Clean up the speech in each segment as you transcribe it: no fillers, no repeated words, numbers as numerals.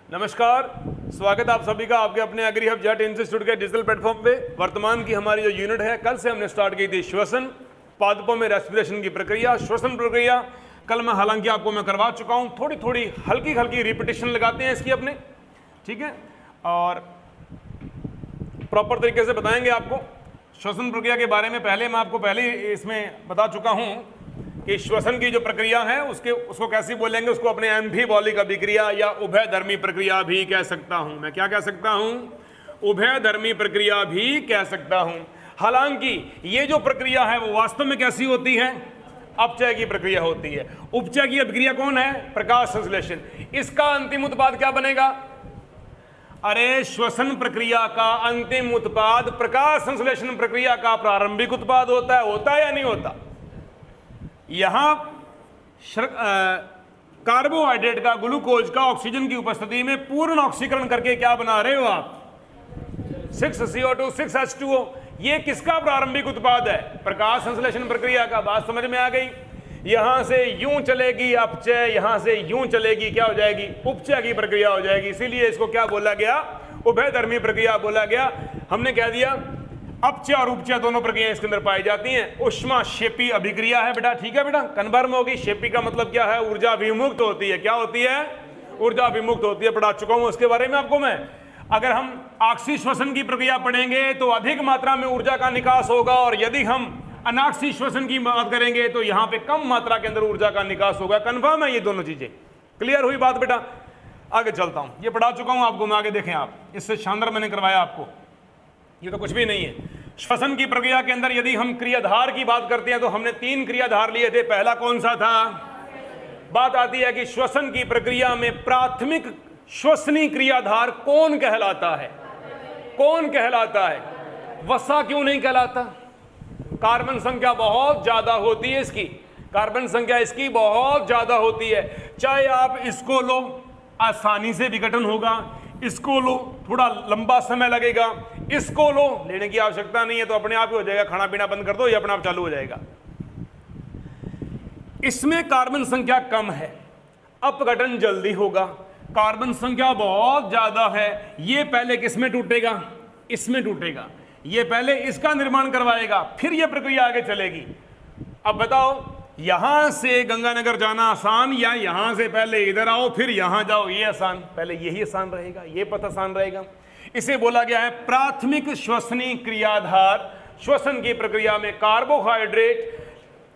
नमस्कार, स्वागत आप सभी का आपके अपने एग्री हब जेट इंस्टीट्यूट के डिजिटल प्लेटफॉर्म पे। वर्तमान की हमारी जो यूनिट है, कल से हमने स्टार्ट की थी श्वसन, पादपों में रेस्पिरेशन की प्रक्रिया, श्वसन प्रक्रिया। कल मैं हालांकि आपको मैं करवा चुका हूं, थोड़ी थोड़ी हल्की हल्की रिपीटेशन लगाते हैं इसकी अपने, ठीक है, और प्रॉपर तरीके से बताएंगे आपको श्वसन प्रक्रिया के बारे में। पहले मैं आपको पहले इसमें बता चुका हूं कि श्वसन की जो प्रक्रिया है उसको कैसे बोलेंगे, उसको अपने एम्फीबॉलिक अभिक्रिया या उभयधर्मी प्रक्रिया भी कह सकता हूं। मैं क्या कह सकता हूं? उभयधर्मी प्रक्रिया भी कह सकता हूं। हालांकि ये जो प्रक्रिया है वो वास्तव में कैसी होती है? अपचय की प्रक्रिया होती है। उपचय की अभिक्रिया कौन है? प्रकाश संश्लेषण। इसका अंतिम उत्पाद क्या बनेगा? अरे श्वसन प्रक्रिया का अंतिम उत्पाद प्रकाश संश्लेषण प्रक्रिया का प्रारंभिक उत्पाद होता है या नहीं होता? यहां कार्बोहाइड्रेट का, ग्लूकोज का ऑक्सीजन की उपस्थिति में पूर्ण ऑक्सीकरण करके क्या बना रहे हो आप? 6CO2 6H2O। ये किसका प्रारंभिक उत्पाद है? प्रकाश संश्लेषण प्रक्रिया का। बात समझ में आ गई? यहां से यूं चलेगी अपचय, यहां से यूं चलेगी, क्या हो जाएगी? उपचय की प्रक्रिया हो जाएगी। इसीलिए इसको क्या बोला गया? उभयधर्मी प्रक्रिया बोला गया। हमने कह दिया अपचय और उपचय दोनों प्रक्रियाएं इसके अंदर पाई जाती हैं। ऊष्माक्षेपी अभिक्रिया है बेटा, ठीक है बेटा, कन्फर्म होगी। क्षेपी का मतलब क्या है? ऊर्जा विमुक्त होती है। क्या होती है? ऊर्जा विमुक्त होती है। पढ़ा चुका हूं उसके बारे में आपको मैं। अगर हम ऑक्सी श्वसन की प्रक्रिया पढ़ेंगे तो अधिक मात्रा में ऊर्जा का निकास होगा, और यदि हम अनाक्सी श्वसन की बात करेंगे तो यहां पे कम मात्रा के अंदर ऊर्जा का निकास होगा। कन्फर्म है ये दोनों चीजें? क्लियर हुई बात बेटा? आगे चलता हूं, ये पढ़ा चुका हूं आपको मैं, आगे देखें आप। इससे शानदार मैंने करवाया आपको, ये तो कुछ भी नहीं है। श्वसन की प्रक्रिया के अंदर यदि हम क्रियाधार की बात करते हैं तो हमने 3 क्रियाधार लिए थे। पहला कौन सा था? बात आती है कि श्वसन की प्रक्रिया में प्राथमिक श्वसनी क्रियाधार कौन कहलाता है? कौन कहलाता है? वसा क्यों नहीं कहलाता? कार्बन संख्या बहुत ज्यादा होती है इसकी, कार्बन संख्या इसकी बहुत ज्यादा होती है। चाहे आप इसको लो, आसानी से विघटन होगा, इसको लो, थोड़ा लंबा समय लगेगा, इसको लो, लेने की आवश्यकता नहीं है, तो अपने आप ही हो जाएगा। खाना पीना बंद कर दो, ये अपने आप चालू हो जाएगा। इसमें कार्बन संख्या कम है, अपघटन जल्दी होगा। कार्बन संख्या बहुत ज्यादा है, ये पहले किसमें टूटेगा? इसमें टूटेगा। ये पहले इसका निर्माण करवाएगा, फिर ये प्रक्रिया आगे चलेगी। अब बताओ, यहां से गंगानगर जाना आसान या यहां से पहले इधर आओ फिर यहां जाओ, ये आसान? पहले यही आसान रहेगा, ये पथ आसान रहेगा। इसे बोला गया है प्राथमिक श्वसनी क्रियाधार। श्वसन की प्रक्रिया में कार्बोहाइड्रेट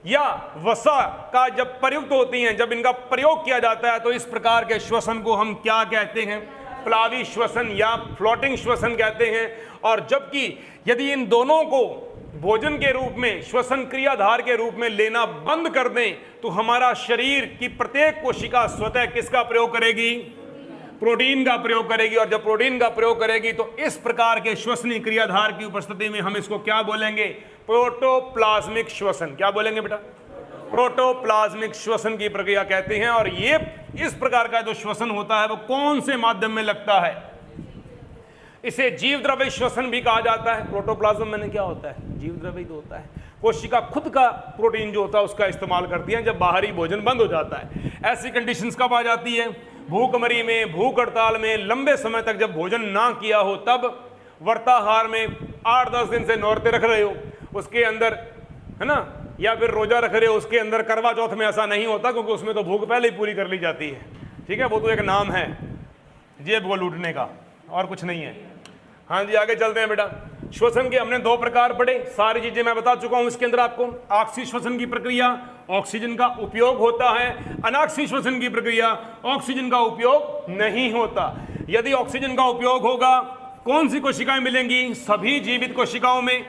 या वसा का जब प्रयुक्त होती हैं, जब इनका प्रयोग किया जाता है, तो इस प्रकार के श्वसन को हम क्या कहते हैं? प्लावी श्वसन या फ्लोटिंग श्वसन कहते हैं। और जबकि यदि इन दोनों को भोजन के रूप में, श्वसन क्रियाधार के रूप में लेना बंद कर दें तो हमारा शरीर की प्रत्येक कोशिका स्वतः किसका प्रयोग करेगी? प्रोटीन का प्रयोग करेगी। और जब प्रोटीन का प्रयोग करेगी तो इस प्रकार के श्वसनी क्रियाधार की उपस्थिति में हम इसको क्या बोलेंगे? प्रोटोप्लाज्मिक श्वसन। क्या बोलेंगे बेटा? प्रोटोप्लाज्मिक श्वसन की प्रक्रिया कहते हैं। और ये इस प्रकार का जो श्वसन होता है वो कौन से माध्यम में लगता है? इसे जीव द्रव्य श्वसन भी कहा जाता है। प्रोटोप्लाज्म में क्या होता है? जीव द्रव्य तो होता है। कोशिका खुद का प्रोटीन जो होता है उसका इस्तेमाल करती है जब बाहरी भोजन बंद हो जाता है। ऐसी कंडीशंस कब आ जाती है? भूखमरी में, भूख हड़ताल में, लंबे समय तक जब भोजन ना किया हो, तब व्रताहार में 8-10 दिन से नौरते रख रहे हो, उसके अंदर, है ना, या फिर रोजा रख रहे हो, उसके अंदर करवा चौथ में ऐसा नहीं होता, क्योंकि उसमें तो भूख पहले ही पूरी कर ली जाती है। ठीक है, वो तो एक नाम है जेब को लूटने का, और कुछ नहीं है। हाँ जी, आगे चलते हैं बेटा। श्वसन के हमने 2 प्रकार पढ़े, सारी चीजें मैं बता चुका हूं इसके अंदर आपको। ऑक्सी श्वसन की प्रक्रिया, ऑक्सीजन का उपयोग होता है। अनाक्सी श्वसन की प्रक्रिया, ऑक्सीजन का उपयोग नहीं होता। यदि ऑक्सीजन का उपयोग होगा, कौन सी कोशिकाएं मिलेंगी? सभी जीवित कोशिकाओं में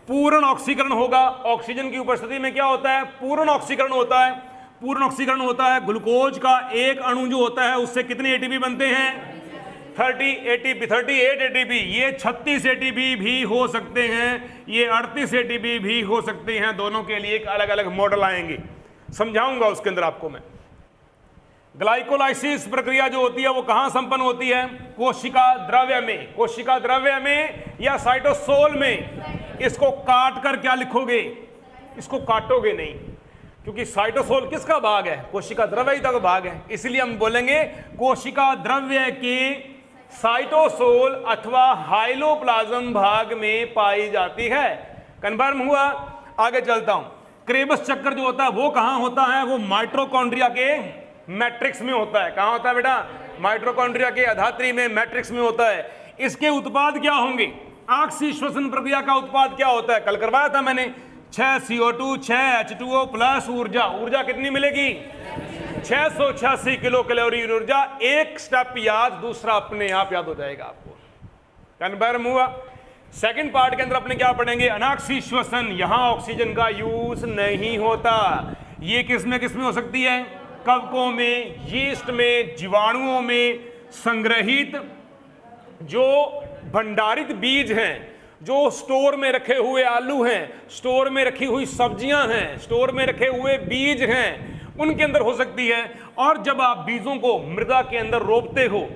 पूर्ण ऑक्सीकरण होगा। ऑक्सीजन की उपस्थिति में क्या होता है? पूर्ण ऑक्सीकरण होता है। पूर्ण ऑक्सीकरण होता है। ग्लूकोज का एक अणु जो होता है उससे कितने एटीपी बनते हैं? 38 एटीपी। ये 36 एटीपी भी हो सकते हैं, ये 38 एटीपी भी हो सकते हैं। दोनों के लिए एक अलग अलग मॉडल आएंगे, समझाऊंगा उसके अंदर आपको मैं। ग्लाइकोलाइसिस प्रक्रिया जो होती है वो कहां संपन्न होती है? कोशिका द्रव्य में। कोशिका द्रव्य में या साइटोसोल में। इसको काट कर क्या लिखोगे? इसको काटोगे नहीं, क्योंकि साइटोसोल किसका भाग है? कोशिका द्रव्यता का भाग है, इसलिए हम बोलेंगे कोशिका द्रव्य के साइटोसोल अथवा हाइलोप्लाज्म भाग में पाई जाती है। कन्फर्म हुआ? आगे चलता हूं। क्रेबस चक्कर जो होता है वो कहां होता है? वो माइटोकॉन्ड्रिया के मैट्रिक्स में होता है। कहां होता है बेटा? माइटोकॉन्ड्रिया के अधात्री में, मैट्रिक्स में होता है। इसके उत्पाद क्या होंगे? ऑक्सी श्वसन प्रक्रिया का उत्पाद क्या होता है? कल करवाया था मैंने, 6 CO2 6 H2O प्लस ऊर्जा। ऊर्जा कितनी मिलेगी? 686 किलो कैलोरी ऊर्जा। एक स्टेप याद, दूसरा अपने आप याद हो जाएगा आपको। कन्फर्म हुआ? सेकंड पार्ट के अंदर अपने क्या पढ़ेंगे? अनाक्सी श्वसन। यहां ऑक्सीजन का यूज नहीं होता। ये किसमें किसमें हो सकती है? कवकों में, यीस्ट में, जीवाणुओं में संग्रहित जो भंडारित बीज हैं, जो स्टोर में रखे हुए आलू हैं, स्टोर में रखी हुई सब्जियां हैं, स्टोर में रखे हुए बीज हैं, उनके अंदर हो सकती है। और जब आप बीजों को मृदा के अंदर रोपते हो,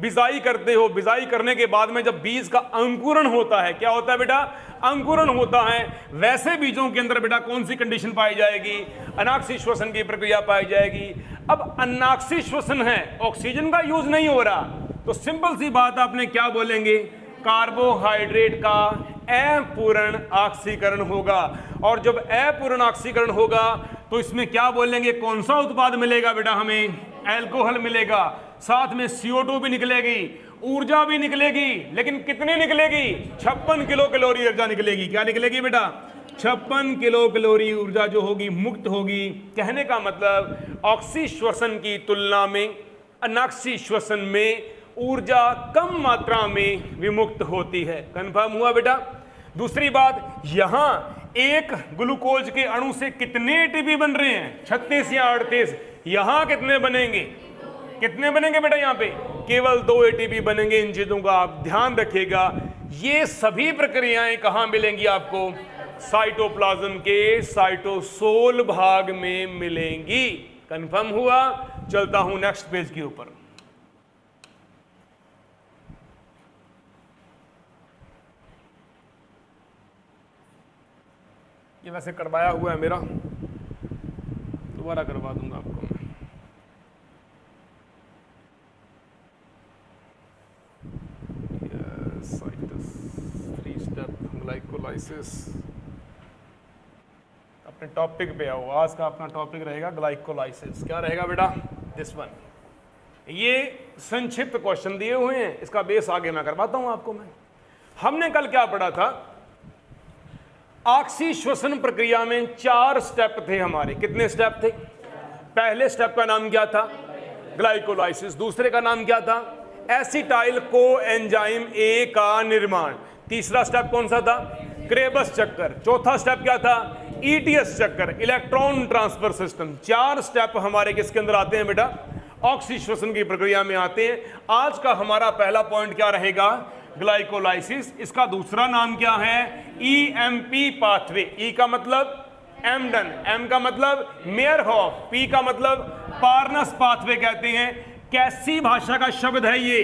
बिजाई करते हो, बिजाई करने के बाद में जब बीज का अंकुरण होता है, क्या होता है बेटा? अंकुरण होता है। वैसे बीजों के अंदर बेटा कौन सी कंडीशन पाई जाएगी? अनाक्सी श्वसन की प्रक्रिया पाई जाएगी। अब अनाक्सी श्वसन है, ऑक्सीजन का यूज नहीं हो रहा, तो सिंपल सी बात आपने क्या बोलेंगे? कार्बोहाइड्रेट का अपूर्ण ऑक्सीकरण होगा। और जब अपूर्ण ऑक्सीकरण होगा तो इसमें क्या बोलेंगे? कौन सा उत्पाद मिलेगा बेटा हमें? अल्कोहल मिलेगा, साथ में CO2 भी निकलेगी, ऊर्जा भी निकलेगी। लेकिन कितनी निकलेगी? 56 किलो कैलोरी ऊर्जा निकलेगी। क्या निकलेगी बेटा? 56 किलो कैलोरी ऊर्जा जो होगी मुक्त होगी। कहने का मतलब ऑक्सी श्वसन की तुलना में अनाक्सी श्वसन में ऊर्जा कम मात्रा में विमुक्त होती है। कंफर्म हुआ बेटा? दूसरी बात, यहां एक ग्लूकोज के अणु से कितने ATP बन रहे हैं? 36 या 38। यहां कितने बनेंगे? कितने बनेंगे बेटा? यहां पे केवल 2 ATP बनेंगे। इन चीजों का आप ध्यान रखिएगा। ये सभी प्रक्रियाएं कहां मिलेंगी आपको? साइटोप्लाज्म के साइटोसोल भाग में मिलेंगी। कंफर्म हुआ? चलता हूं नेक्स्ट पेज के ऊपर। ये वैसे करवाया हुआ है मेरा, दोबारा करवा दूंगा आपको मैं। Three step glycolysis. अपने टॉपिक पे आओ। आज का अपना टॉपिक रहेगा ग्लाइकोलाइसिस। क्या रहेगा बेटा? This one. ये संक्षिप्त क्वेश्चन दिए हुए हैं, इसका बेस आगे मैं करवाता हूं आपको मैं। हमने कल क्या पढ़ा था? ऑक्सी श्वसन प्रक्रिया में 4 स्टेप थे हमारे। कितने स्टेप थे? पहले स्टेप का नाम क्या था? ग्लाइकोलाइसिस। दूसरे का नाम क्या था? एसिटाइल कोएंजाइम ए का निर्माण। तीसरा स्टेप कौन सा था? क्रेबस चक्कर। चौथा स्टेप क्या था? ETS चक्कर, इलेक्ट्रॉन ट्रांसफर सिस्टम। 4 स्टेप हमारे किसके अंदर आते हैं बेटा? ऑक्सी श्वसन की प्रक्रिया में आते हैं। आज का हमारा पहला पॉइंट क्या रहेगा? ग्लाइकोलाइसिस। इसका दूसरा नाम क्या है? EMP pathway. E का मतलब एमडन, M का मतलब मेयरहॉफ, P का मतलब पार्नस पाथवे कहते हैं। कैसी भाषा का शब्द है ये?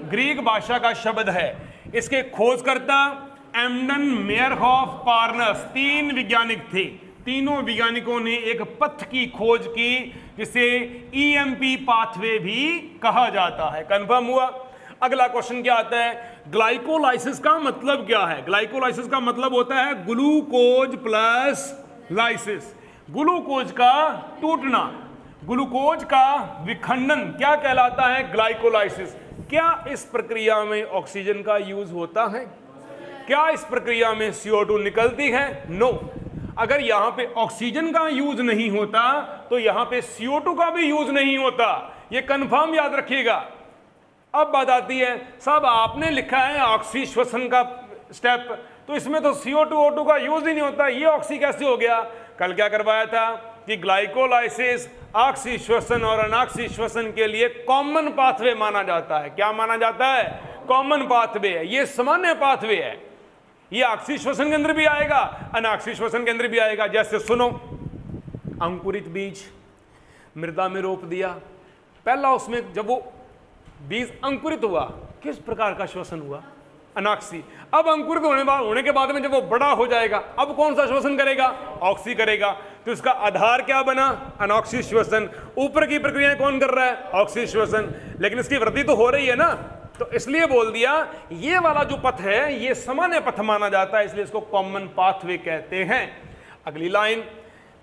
ग्रीक भाषा का शब्द है। इसके खोजकर्ता एमडन, मेयरहॉफ, पार्नस 3 वैज्ञानिक थे। तीनों वैज्ञानिकों ने एक पथ की खोज की जिसे EMP पाथवे भी कहा जाता है। कंफर्म हुआ? अगला क्वेश्चन क्या आता है? ग्लाइकोलाइसिस का मतलब क्या है? ग्लाइकोलाइसिस का मतलब होता है ग्लूकोज प्लस लाइसिस। ग्लूकोज का टूटना, ग्लूकोज का विखंडन क्या कहलाता है? ग्लाइकोलाइसिस। क्या इस प्रक्रिया में ऑक्सीजन का यूज होता है? क्या इस प्रक्रिया में CO2 निकलती है? नो। अगर यहां पे ऑक्सीजन का यूज नहीं होता तो यहां पे CO2 का भी यूज नहीं होता। ये कंफर्म याद रखिएगा। अब बात आती है, साहब आपने लिखा है ऑक्सी श्वसन का स्टेप, तो इसमें तो CO2 O2 का यूज ही नहीं होता, ये ऑक्सी कैसे हो गया? कल क्या करवाया था कि ग्लाइकोलाइसिस ऑक्सी श्वसन और अनाक्सी श्वसन के लिए कॉमन पाथवे माना जाता है। क्या माना जाता है? कॉमन पाथवे है, ये सामान्य पाथवे है। ये ऑक्सी श्वसन के अंदर भी आएगा, अनाक्सी श्वसन के अंदर भी आएगा। जैसे सुनो, अंकुरित बीज मृदा में रोप दिया, पहला उसमें जब वो बीज अंकुरित हुआ किस प्रकार का श्वसन हुआ? अनाक्सी। अब अंकुरित होने के बाद में जब वो बड़ा हो जाएगा, अब कौन सा श्वसन करेगा? ऑक्सी करेगा। तो तो इसका आधार क्या बना? अनॉक्सी श्वसन। ऊपर की प्रक्रियाएं कौन कर रहा है? ऑक्सी श्वसन। लेकिन इसकी वृद्धि तो हो रही है ना, तो इसलिए बोल दिया ये वाला जो पथ है ये सामान्य पथ माना जाता है, इसलिए इसको कॉमन पाथवे कहते हैं। अगली लाइन,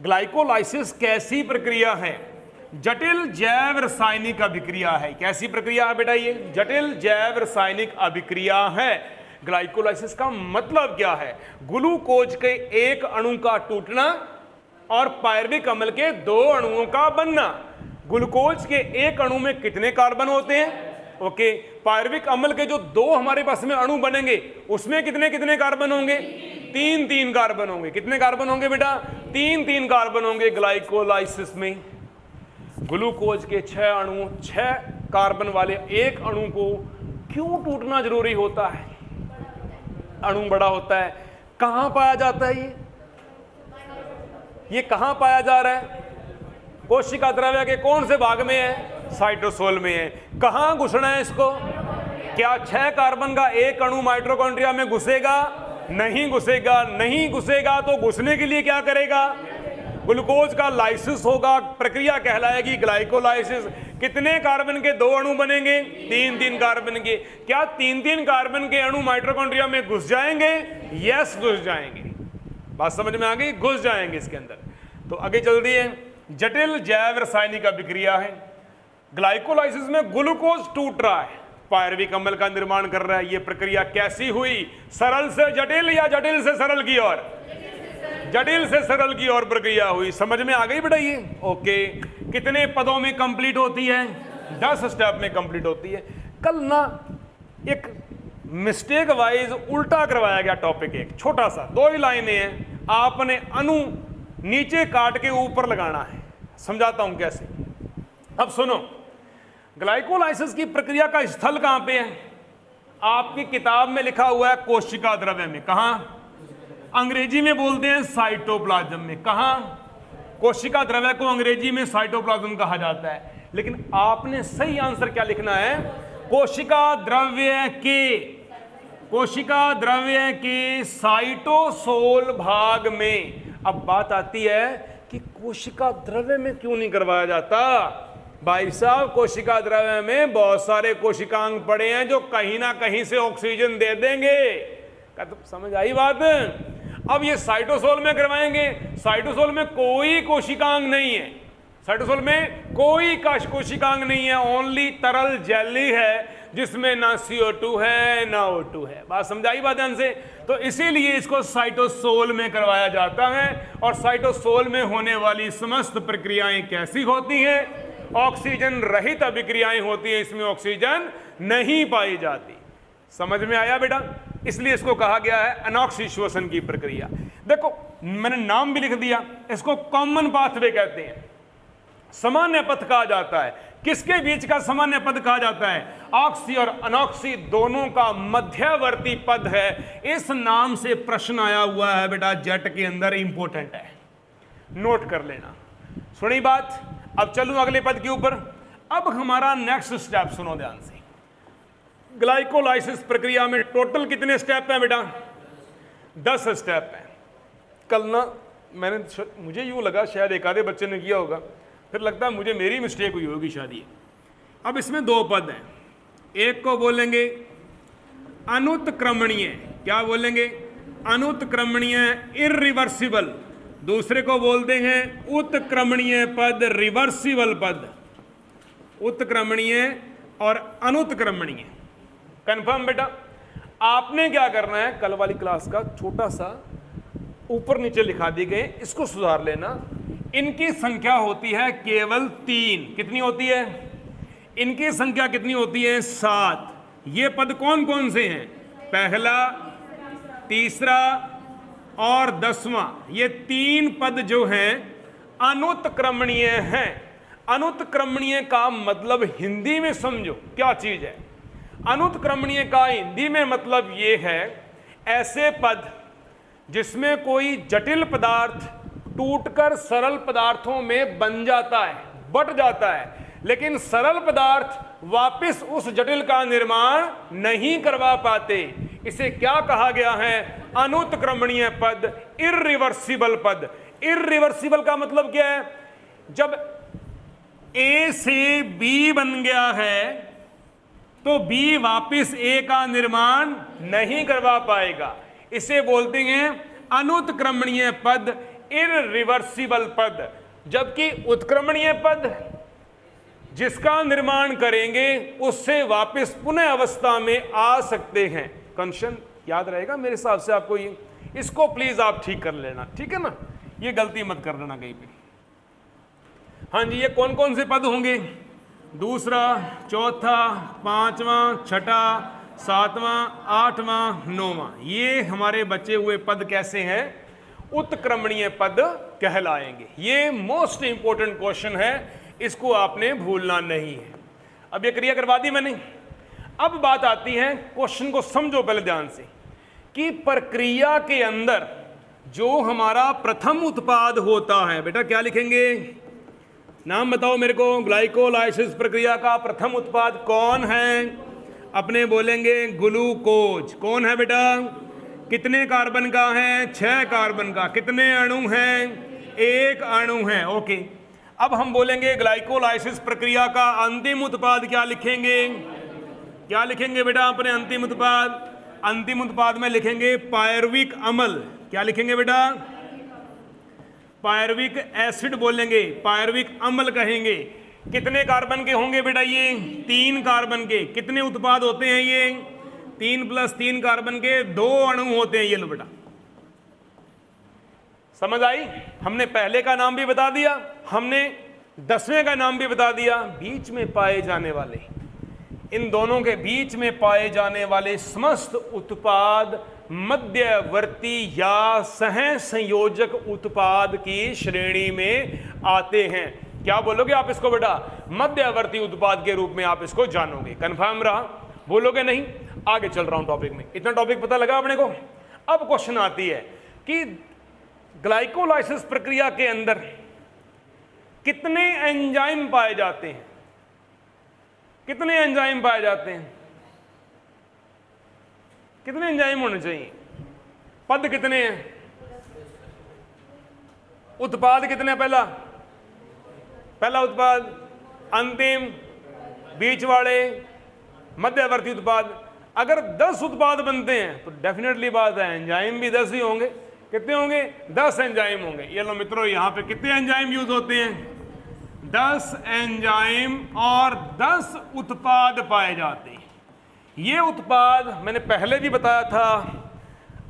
ग्लाइकोलाइसिस कैसी प्रक्रिया है? जटिल जैव रासायनिक अभिक्रिया है। कैसी प्रक्रिया है बेटा? ये जटिल जैव रासायनिक अभिक्रिया है। ग्लाइकोलाइसिस का मतलब क्या है? ग्लूकोज के एक अणु का टूटना और पायरुविक अम्ल के दो अणुओं का बनना। ग्लूकोज के एक अणु में कितने कार्बन होते हैं? ओके, पायरुविक अम्ल के जो दो हमारे पास में अणु बनेंगे उसमें कितने कितने कार्बन होंगे? 3 कार्बन होंगे। कितने कार्बन होंगे बेटा? 3 कार्बन होंगे ग्लाइकोलाइसिस में। ग्लूकोज के 6 अणु, 6 कार्बन वाले एक अणु को क्यों टूटना जरूरी होता है? अणु बड़ा होता है। कहां पाया जाता है ये कहां पाया जा रहा है? कोशिका द्रव्य के कौन से भाग में है? साइटोसोल में है। कहां घुसना है इसको? क्या 6 कार्बन का एक अणु माइटोकॉन्ड्रिया में घुसेगा? नहीं घुसेगा। नहीं घुसेगा तो घुसने के लिए क्या करेगा? ग्लूकोज का लाइसिस होगा, प्रक्रिया कहलाएगी ग्लाइकोलाइसिस। कितने कार्बन के दो अणु बनेंगे? 3 कार्बन के। क्या 3 कार्बन के अणु माइटोकॉन्ड्रिया में घुस जाएंगे? यस, घुस जाएंगे। बात समझ में आ गई? घुस जाएंगे इसके अंदर। तो आगे चल रही है, जटिल जैव रासायनिक अभिक्रिया है। ग्लाइकोलाइसिस में ग्लूकोज टूट रहा है, पायरुविक अम्ल का निर्माण कर रहा है। यह प्रक्रिया कैसी हुई? सरल से जटिल या जटिल से सरल की ओर? जटिल से सरल की ओर प्रक्रिया हुई। समझ में आ गई बेटा ये? ओके, कितने पदों में कंप्लीट होती है? 10 स्टेप में कंप्लीट होती है। कल ना एक मिस्टेक वाइज उल्टा करवाया गया टॉपिक, एक छोटा सा, 2 ही लाइनें हैं, आपने अणु नीचे काट के ऊपर लगाना है। समझाता हूं कैसे। अब सुनो, ग्लाइकोलाइसिस की प्रक्रिया का स्थल कहां पे है? आपकी किताब में लिखा हुआ है कोशिका द्रव्य में। कहां? अंग्रेजी में बोलते हैं साइटोप्लाज्म में। कहां? कोशिका द्रव्य को अंग्रेजी में साइटोप्लाज्म कहा जाता है। लेकिन आपने सही आंसर क्या लिखना है? कोशिका द्रव्य के साइटोसोल भाग में। अब बात आती है कि कोशिका द्रव्य में क्यों नहीं करवाया जाता? भाई साहब, कोशिका द्रव्य में बहुत सारे कोशिकांग पड़े हैं जो कहीं ना कहीं से ऑक्सीजन दे देंगे। क्या तो समझ आई बात? अब ये साइटोसोल में करवाएंगे। साइटोसोल में कोई कोशिकांग नहीं है। साइटोसोल में कोई कोशिकांग नहीं है, ओनली तरल जेली है जिसमें ना CO2 है ना O2 है। बात समझाई बात ध्यान से? तो इसीलिए इसको साइटोसोल में करवाया जाता है। और साइटोसोल में होने वाली समस्त प्रक्रियाएं कैसी होती हैं? ऑक्सीजन रहित अभिक्रियाएं होती है, इसमें ऑक्सीजन नहीं पाई जाती। समझ में आया बेटा? इसलिए इसको कहा गया है अनॉक्सी श्वसन की प्रक्रिया। देखो मैंने नाम भी लिख दिया, इसको कॉमन पाथवे कहते हैं, सामान्य पथ कहा जाता है। किसके बीच का सामान्य पद कहा जाता है? ऑक्सी और अनॉक्सी दोनों का मध्यवर्ती पद है। इस नाम से प्रश्न आया हुआ है बेटा, जेट के अंदर, इंपॉर्टेंट है, नोट कर लेना। सुनी बात? अब चलूं अगले पद के ऊपर। अब हमारा नेक्स्ट स्टेप सुनो ध्यान से। ग्लाइकोलाइसिस प्रक्रिया में टोटल कितने स्टेप हैं बेटा? 10 स्टेप हैं। कल ना मुझे यूं लगा शायद एक आधे बच्चे ने किया होगा, फिर लगता है मुझे मेरी मिस्टेक हुई होगी शायद ये। अब इसमें 2 पद हैं, एक को बोलेंगे अनुत्क्रमणीय। क्या बोलेंगे? अनुत्क्रमणीय, इररिवर्सिबल। दूसरे को बोलते हैं उत्क्रमणीय पद, रिवर्सिबल पद। उत्क्रमणीय और अनुत्क्रमणीय। कंफर्म बेटा? आपने क्या करना है, कल वाली क्लास का छोटा सा ऊपर नीचे लिखा दिए गए, इसको सुधार लेना। इनकी संख्या होती है केवल 3। कितनी होती है? इनकी संख्या कितनी होती है? 7। ये पद कौन कौन से हैं? पहला, तीसरा और 10वां। ये 3 पद जो हैं अनुत्क्रमणीय हैं। अनुत्क्रमणीय का मतलब हिंदी में समझो क्या चीज है। अनुत्क्रमणीय का हिंदी में मतलब ये है, ऐसे पद जिसमें कोई जटिल पदार्थ टूटकर सरल पदार्थों में बन जाता है, बट जाता है, लेकिन सरल पदार्थ वापस उस जटिल का निर्माण नहीं करवा पाते। इसे क्या कहा गया है? अनुत्क्रमणीय पद, इररिवर्सिबल पद। इररिवर्सिबल का मतलब क्या है? जब ए से बी बन गया है तो बी वापस ए का निर्माण नहीं करवा पाएगा। इसे बोलते हैं अनुत्क्रमणीय पद, इररिवर्सिबल पद। जबकि उत्क्रमणीय पद जिसका निर्माण करेंगे उससे वापस पुनः अवस्था में आ सकते हैं। कंशन याद रहेगा मेरे हिसाब से आपको, ये इसको प्लीज आप ठीक कर लेना, ठीक है ना, ये गलती मत कर देना कहीं पे। हाँ जी, ये कौन कौन से पद होंगे? दूसरा, चौथा, पांचवा, छठा, सातवां, आठवां, नौवां, ये हमारे बचे हुए पद कैसे हैं? उत्क्रमणीय पद कहलाएंगे। ये मोस्ट इंपॉर्टेंट क्वेश्चन है, इसको आपने भूलना नहीं है। अब ये क्रिया करवा दी मैंने। अब बात आती है, क्वेश्चन को समझो पहले ध्यान से, कि प्रक्रिया के अंदर जो हमारा प्रथम उत्पाद होता है, बेटा क्या लिखेंगे? नाम बताओ मेरे को। ग्लाइकोलाइसिस प्रक्रिया का प्रथम उत्पाद कौन है? अपने बोलेंगे ग्लूकोज। कौन है बेटा? कितने कार्बन का है? 6 कार्बन का। कितने अणु हैं? 1 अणु है। ओके, अब हम बोलेंगे ग्लाइकोलाइसिस प्रक्रिया का अंतिम उत्पाद क्या लिखेंगे? क्या लिखेंगे बेटा अपने अंतिम उत्पाद? अंतिम उत्पाद में लिखेंगे पायरुविक अम्ल। क्या लिखेंगे बेटा? पायरुविक एसिड बोलेंगे, पायरुविक अम्ल कहेंगे। कितने कार्बन के होंगे बेटा ये? 3 कार्बन के। कितने उत्पाद होते हैं ये? 3 + 3 कार्बन के 2 अणु होते हैं। ये लो बेटा, समझ आई? हमने पहले का नाम भी बता दिया, हमने 10वें का नाम भी बता दिया। बीच में पाए जाने वाले, इन दोनों के बीच में पाए जाने वाले समस्त उत्पाद मध्यवर्ती या सह संयोजक उत्पाद की श्रेणी में आते हैं। क्या बोलोगे आप इसको बेटा? मध्यवर्ती उत्पाद के रूप में आप इसको जानोगे। कंफर्म रहा? बोलोगे नहीं? आगे चल रहा हूं टॉपिक में। इतना टॉपिक पता लगा अपने को? अब क्वेश्चन आती है कि ग्लाइकोलाइसिस प्रक्रिया के अंदर कितने एंजाइम पाए जाते हैं? कितने एंजाइम पाए जाते हैं? कितने एंजाइम होने चाहिए? पद कितने हैं? उत्पाद कितने? पहला उत्पाद, अंतिम, बीच वाले, मध्यवर्ती उत्पाद। अगर 10 उत्पाद बनते हैं तो डेफिनेटली बात है एंजाइम भी 10 ही होंगे। कितने होंगे? 10 एंजाइम होंगे। ये लो मित्रों, यहां पे कितने एंजाइम यूज होते हैं? 10 एंजाइम और 10 उत्पाद पाए जाते हैं। ये उत्पाद मैंने पहले भी बताया था,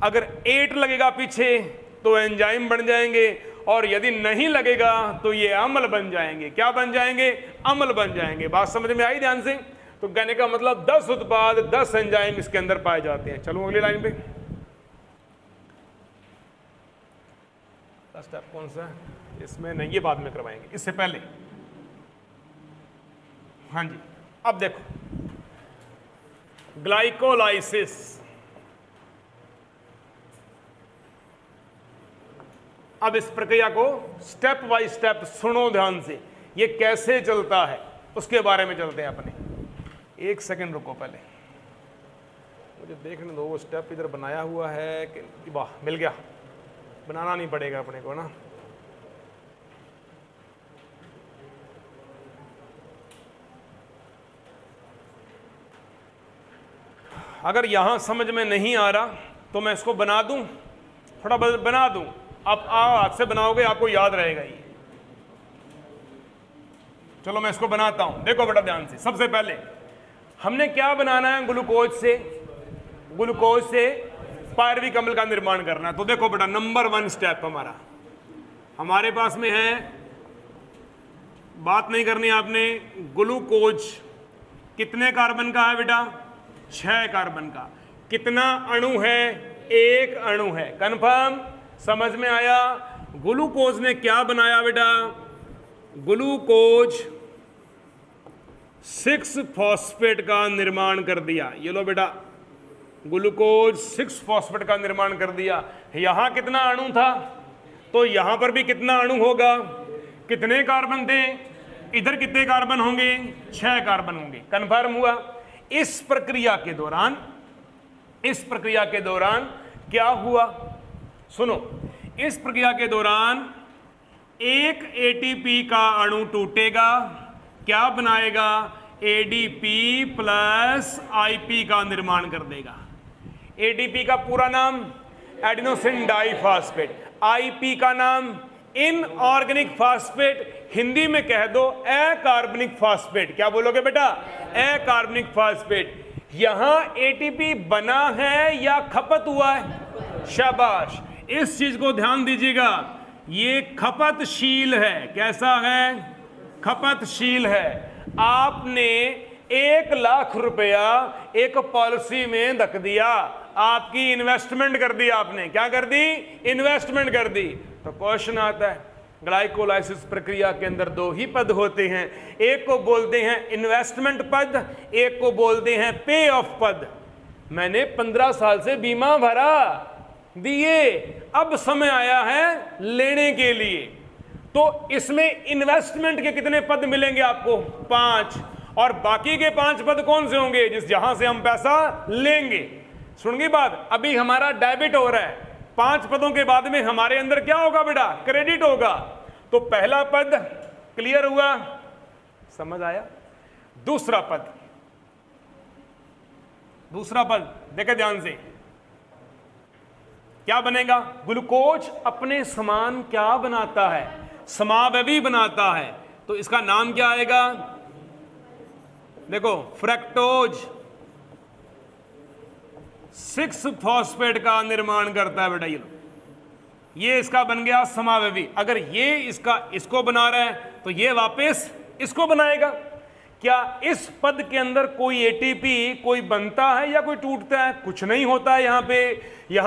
अगर 8 लगेगा पीछे तो एंजाइम बन जाएंगे, और यदि नहीं लगेगा तो ये अम्ल बन जाएंगे। क्या बन जाएंगे? अम्ल बन जाएंगे। बात समझ में आई ध्यान से? तो कहने का मतलब 10 उत्पाद 10 एंजाइम इसके अंदर पाए जाते हैं। चलो अगली लाइन पे। स्टेप कौन सा? इसमें नहीं, ये बाद में करवाएंगे, इससे पहले। हाँ जी, अब देखो ग्लाइकोलाइसिस, अब इस प्रक्रिया को स्टेप बाय स्टेप सुनो ध्यान से, ये कैसे चलता है उसके बारे में चलते हैं अपने। 1 सेकंड रुको, पहले मुझे देखने दो वो स्टेप इधर बनाया हुआ है कि वाह मिल गया। बनाना नहीं पड़ेगा अपने को ना। अगर यहां समझ में नहीं आ रहा तो मैं इसको बना दूं, थोड़ा बना दूं। आप हाथ से बनाओगे आपको याद रहेगा ये। चलो मैं इसको बनाता हूं, देखो बेटा ध्यान से। सबसे पहले हमने क्या बनाना है? ग्लूकोज से पायरुविक अम्ल का निर्माण करना है। तो देखो बेटा, नंबर 1 स्टेप हमारे पास में है, बात नहीं करनी आपने। ग्लूकोज कितने कार्बन का है बेटा? 6 कार्बन का। कितना अणु है? 1 अणु है। कंफर्म? समझ में आया? ग्लूकोज ने क्या बनाया बेटा? ग्लूकोज 6 फॉस्फेट का निर्माण कर दिया। ये लो बेटा, ग्लूकोज 6 फॉस्फेट का निर्माण कर दिया। यहां कितना अणु था तो यहां पर भी कितना अणु होगा? कितने कार्बन थे? इधर कितने कार्बन होंगे? 6 कार्बन होंगे। कंफर्म हुआ? इस प्रक्रिया के दौरान क्या हुआ? सुनो, इस प्रक्रिया के दौरान एक एटीपी का अणु टूटेगा, क्या बनाएगा? एडीपी प्लस आईपी का निर्माण कर देगा। एडीपी का पूरा नाम एडिनोसिन डाइफॉस्फेट, आईपी का नाम इनऑर्गेनिक फास्फेट, हिंदी में कह दो अकार्बनिक फास्फेट। क्या बोलोगे बेटा? अकार्बनिक फास्फेट। यहां एटीपी बना है या खपत हुआ है? शाबाश, इस चीज को ध्यान दीजिएगा, ये खपतशील है। कैसा है? खपतशील है। आपने 1,00,000 रुपया एक पॉलिसी में रख दिया, आपकी इन्वेस्टमेंट कर दी आपने। क्या कर दी? इन्वेस्टमेंट कर दी। तो क्वेश्चन आता है, ग्लाइकोलाइसिस प्रक्रिया के अंदर 2 ही पद होते हैं, एक को बोलते हैं इन्वेस्टमेंट पद, एक को बोलते हैं पे ऑफ पद। मैंने 15 साल से बीमा भरा, दिए, अब समय आया है लेने के लिए। तो इसमें इन्वेस्टमेंट के कितने पद मिलेंगे आपको? 5। और बाकी के 5 पद कौन से होंगे? जहां से हम पैसा लेंगे। सुनिए बात, अभी हमारा डेबिट हो रहा है, 5 पदों के बाद में हमारे अंदर क्या होगा बेटा? क्रेडिट होगा। तो पहला पद क्लियर हुआ, समझ आया? दूसरा पद, दूसरा पद देखे ध्यान से, क्या बनेगा? ग्लूकोज अपने समान क्या बनाता है? समावयवी बनाता है। तो इसका नाम क्या आएगा? देखो, फ्रक्टोज 6-फॉस्फेट का निर्माण करता है बेटा। ये इसका बन गया समावयवी। अगर ये इसको बना रहा है तो ये वापस इसको बनाएगा। क्या इस पद के अंदर कोई एटीपी कोई बनता है या कोई टूटता है? कुछ नहीं होता है। यहां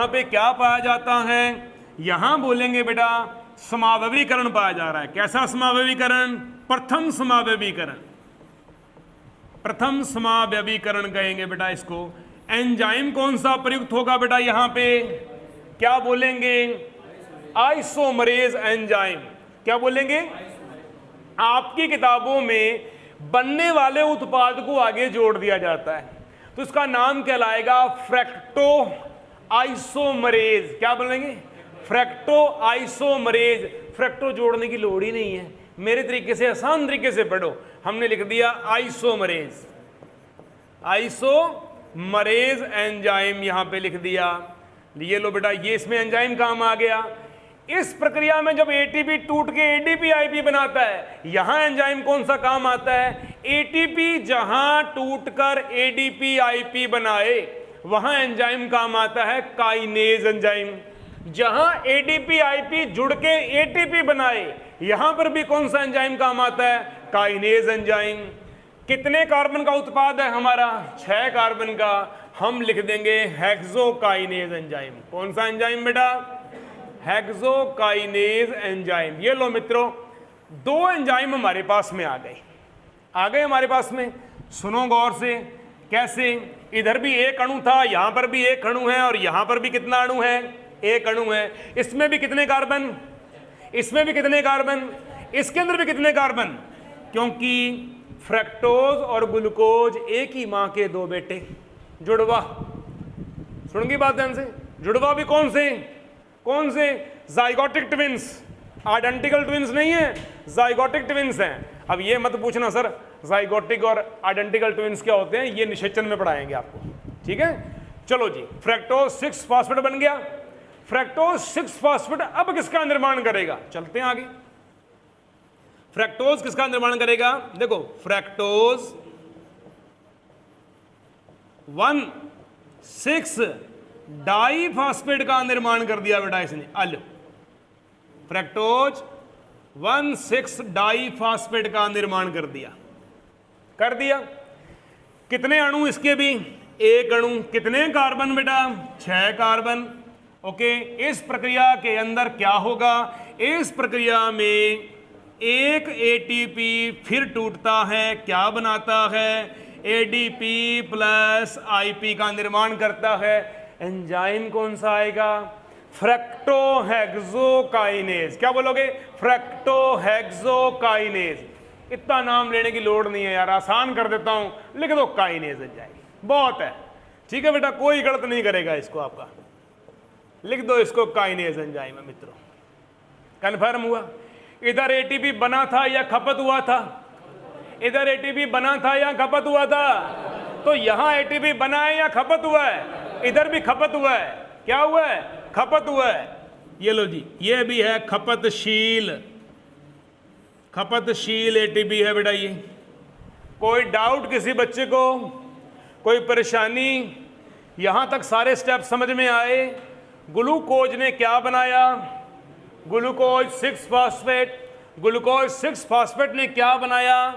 पे क्या पाया जाता है? यहां बोलेंगे बेटा समावयवीकरण पाया जा रहा है। कैसा समावयवीकरण? प्रथम समावयवीकरण। प्रथम समावयवीकरण कहेंगे बेटा इसको। एंजाइम कौन सा प्रयुक्त होगा बेटा? यहां पे क्या बोलेंगे? Isomerase enzyme. क्या बोलेंगे? आपकी किताबों में बनने वाले उत्पाद को आगे जोड़ दिया जाता है, तो इसका नाम कहलाएगा फ्रैक्टो आइसोमरेज। क्या बोलेंगे? फ्रैक्टो आइसोमरेज। फ्रैक्टो जोड़ने की लोड़ ही नहीं है, मेरे तरीके से आसान तरीके से पढ़ो। हमने लिख दिया आइसोमरेज, आइसोमरेज एंजाइम यहां पे लिख दिया। ये लो बेटा, ये इसमें एंजाइम काम आ गया। इस प्रक्रिया में जब एटीपी टूट के एडीपी आईपी बनाता है, यहां एंजाइम कौन सा काम आता है? एटीपी जहां टूटकर एडीपी आईपी बनाए वहां एंजाइम काम आता है काइनेज एंजाइम। जहां एडीपी आईपी जुड़ के एटीपी बनाए, यहां पर भी कौन सा एंजाइम काम आता है? Kinase enzyme. कितने कार्बन का उत्पाद है हमारा? 6 कार्बन का। हम लिख देंगे हेक्सोकाइनेज एंजाइम। कौन सा एंजाइम बेटा? Hexokinase enzyme. ये लो मित्रों, 2 एंजाइम हमारे पास में आ गए हमारे पास में। सुनो गौर से, कैसे? इधर भी एक अणु था, यहां पर भी एक अणु है, और यहां पर भी कितना अणु है? एक अणु है। इसमें भी कितने कार्बन? इसमें भी कितने कार्बन? इसके अंदर भी कितने कार्बन? क्योंकि फ्रक्टोज और ग्लूकोज एक ही मां के 2 बेटे, जुड़वा। सुनेंगी बात ध्यान से। जुड़वा भी कौन से? कौन से? Zygotic twins. आइडेंटिकल ट्विंस नहीं है, जाइगोटिक ट्विंस हैं। अब ये मत पूछना सर जाइगोटिक और आइडेंटिकल ट्विंस क्या होते हैं, ये निषेचन में पढ़ाएंगे आपको, ठीक है? चलो जी, फ्रक्टोज 6-फॉस्फेट बन गया। फ्रक्टोज 6-फॉस्फेट अब किसका निर्माण करेगा? चलते हैं आगे। फ्रक्टोज किसका निर्माण करेगा? देखो, फ्रक्टोज 1,6-डाइफॉस्फेट का निर्माण कर दिया बेटा इसने। अल फ्रक्टोज 1,6-डाइफॉस्फेट का निर्माण कर दिया। कितने अणु इसके भी? एक अणु। कितने कार्बन बेटा? 6 कार्बन। ओके, इस प्रक्रिया के अंदर क्या होगा? इस प्रक्रिया में एक एटीपी फिर टूटता है, क्या बनाता है? एडीपी प्लस आईपी का निर्माण करता है। एंजाइम कौन सा आएगा? फ्रक्टोहेक्सोकाइनेज। क्या बोलोगे? फ्रक्टोहेक्सोकाइनेज। इतना नाम लेने की लोड़ नहीं है यार, आसान कर देता हूं, लिख दो काइनेज एंजाइम, बहुत है। ठीक है बेटा, कोई गलत नहीं करेगा इसको आपका, लिख दो इसको काइनेज एंजाइम है मित्रों। कन्फर्म हुआ? इधर एटीपी बना था या खपत हुआ था? इधर एटीपी बना था या खपत हुआ था? तो यहां एटीपी बना है या खपत हुआ है? इधर भी खपत हुआ है। क्या हुआ है? खपत हुआ है। ये लो जी, ये भी है खपतशील, खपतशील एटीपी है बेटा ये। कोई डाउट किसी बच्चे को, कोई परेशानी? यहां तक सारे स्टेप समझ में आए? ग्लूकोज ने क्या बनाया? Glucose 6 phosphate. ग्लूकोज 6 फॉस्फेट ने क्या बनाया?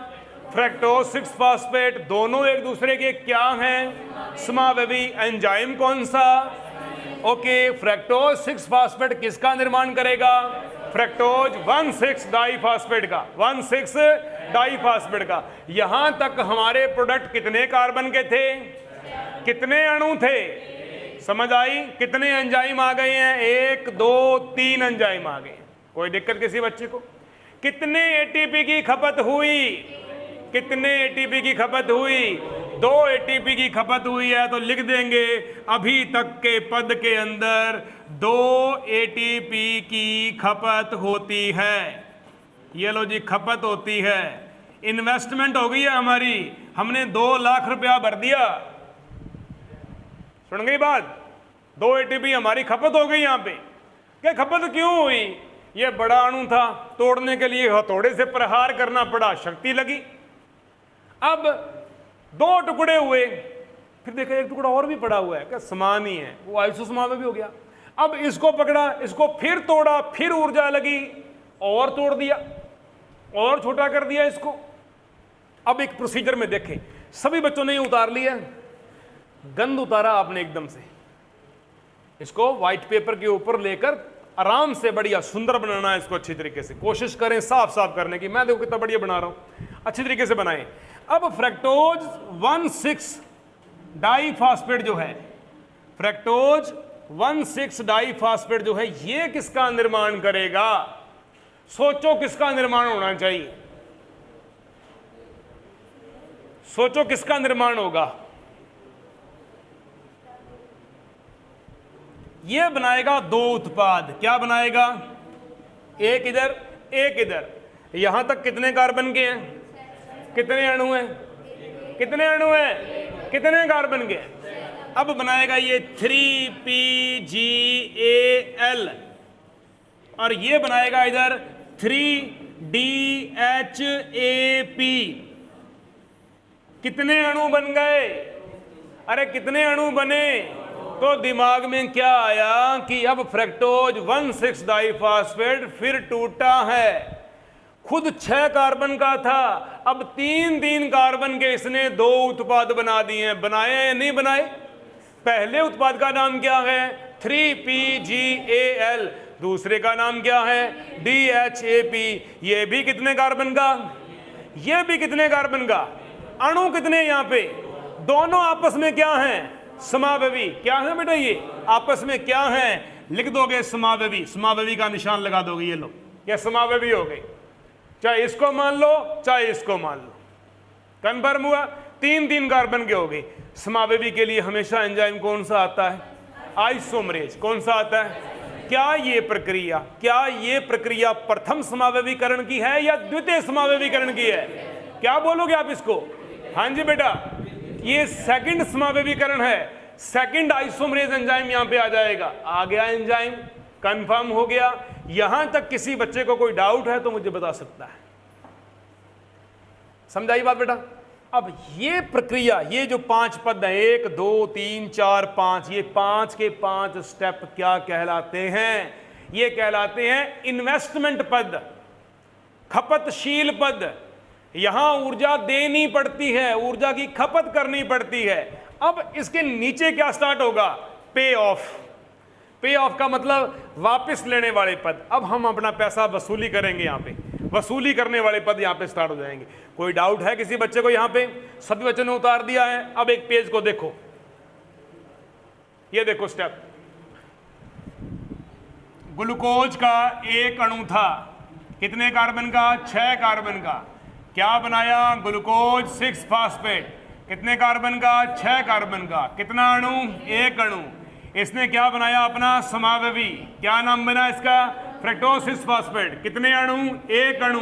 Fructose 6 phosphate. दोनों एक दूसरे के क्या हैं? समावेवी। एंजाइम कौन सा? ओके, फ्रक्टोज 6 फॉस्फेट किसका निर्माण करेगा? फ्रक्टोज 1,6 डाइफॉस्फेट का, 1,6 डाइफॉस्फेट का। यहां तक हमारे प्रोडक्ट कितने कार्बन के थे? कितने अणु थे? समझ आई? कितने एंजाइम आ गए हैं? 1 2 3 एंजाइम आ गए। कोई दिक्कत किसी बच्चे को? कितने एटीपी की खपत हुई? कितने एटीपी की खपत हुई? 2 एटीपी की खपत हुई है, तो लिख देंगे अभी तक के पद के अंदर 2 एटीपी की खपत होती है। ये लो जी, खपत होती है। इन्वेस्टमेंट हो गई है हमारी, हमने 2 लाख रुपया भर दिया। सुन गई बात? 2 एटीपी हमारी खपत हो गई यहां पे। क्या खपत क्यों हुई? ये बड़ा अणु था, तोड़ने के लिए हथौड़े से प्रहार करना पड़ा, शक्ति लगी। अब 2 टुकड़े हुए, फिर देखा एक टुकड़ा और भी पड़ा हुआ है, क्या समान ही है, वो आइसोसमान भी हो गया। अब इसको पकड़ा, इसको फिर तोड़ा, फिर ऊर्जा लगी, और तोड़ दिया, और छोटा कर दिया इसको। अब एक प्रोसीजर में देखें, सभी बच्चों ने ये उतार लिया, गंद उतारा आपने एकदम से। इसको व्हाइट पेपर के ऊपर लेकर आराम से बढ़िया सुंदर बनाना है इसको। अच्छी तरीके से कोशिश करें साफ साफ करने की। मैं देखो कितना बढ़िया बना रहा हूं, अच्छी तरीके से बनाएं। अब फ्रक्टोज 1,6 डाइफॉस्फेट जो है, फ्रक्टोज 1,6 डाइफॉस्फेट जो है, ये किसका निर्माण करेगा? सोचो किसका निर्माण होना चाहिए? सोचो किसका निर्माण होगा? ये बनाएगा 2 उत्पाद। क्या बनाएगा? एक इधर, एक इधर। यहां तक कितने कार्बन के हैं? कितने अणु हैं? कितने अणु हैं? कितने कार्बन के? अब बनाएगा ये 3PgAl, और ये बनाएगा इधर 3DHAP। कितने अणु बन गए? अरे कितने अणु बने? तो दिमाग में क्या आया कि अब फ्रक्टोज 1,6 डाइफॉस्फेट फिर टूटा है। खुद 6 कार्बन का था, अब 3 कार्बन के इसने 2 उत्पाद बना दिए हैं। बनाए या नहीं बनाए? पहले उत्पाद का नाम क्या है? 3PgAl। दूसरे का नाम क्या है? DHAP। ये भी कितने कार्बन का? ये भी कितने कार्बन का? अणु कितने यहाँ पे? दोनों आपस में क्या हैं? समावेवी। क्या है बेटा? ये आपस में क्या है? लिख दोगे समावेवी। समावेवी का निशान लगा दोगे। ये लो, ये समावेवी हो गई। चाहे इसको मान लो, चाहे इसको मान लो। कन्फर्म हुआ? 3 कार्बन के हो गए। समावेवी के लिए हमेशा एंजाइम कौन सा आता है? आइसोमरेज। कौन सा आता है? क्या ये प्रक्रिया प्रथम समावेवीकरण की है या द्वितीय समावेवीकरण की है? क्या बोलोगे आप इसको? हाँ जी बेटा, ये सेकंड समावेवीकरण है। सेकंड आइसोमरेज एंजाइम यहां पे आ जाएगा। आ गया एंजाइम, कंफर्म हो गया। यहां तक किसी बच्चे को कोई डाउट है तो मुझे बता सकता है। समझाई बात बेटा? अब ये प्रक्रिया, ये जो 5 पद है, 1 2 3 4 5, ये 5 के 5 स्टेप क्या कहलाते हैं? ये कहलाते हैं इन्वेस्टमेंट पद, खपतशील पद। यहां ऊर्जा देनी पड़ती है, ऊर्जा की खपत करनी पड़ती है। अब इसके नीचे क्या स्टार्ट होगा? पे ऑफ। पे ऑफ का मतलब वापस लेने वाले पद। अब हम अपना पैसा वसूली करेंगे, यहां पे वसूली करने वाले पद यहां पे स्टार्ट हो जाएंगे। कोई डाउट है किसी बच्चे को? यहां पे सभी बच्चों ने उतार दिया है। अब एक पेज को देखो, ये देखो स्टेप। ग्लूकोज का एक अणु था, कितने कार्बन का? 6 कार्बन का। क्या बनाया? Glucose 6 phosphate. कितने कार्बन का? 6 कार्बन का। कितना अणु? एक अणु। इसने क्या बनाया? अपना समावेवी। क्या नाम बना इसका? फ्रक्टोज 6 फॉस्फेट, कितने अणु? एक अणु,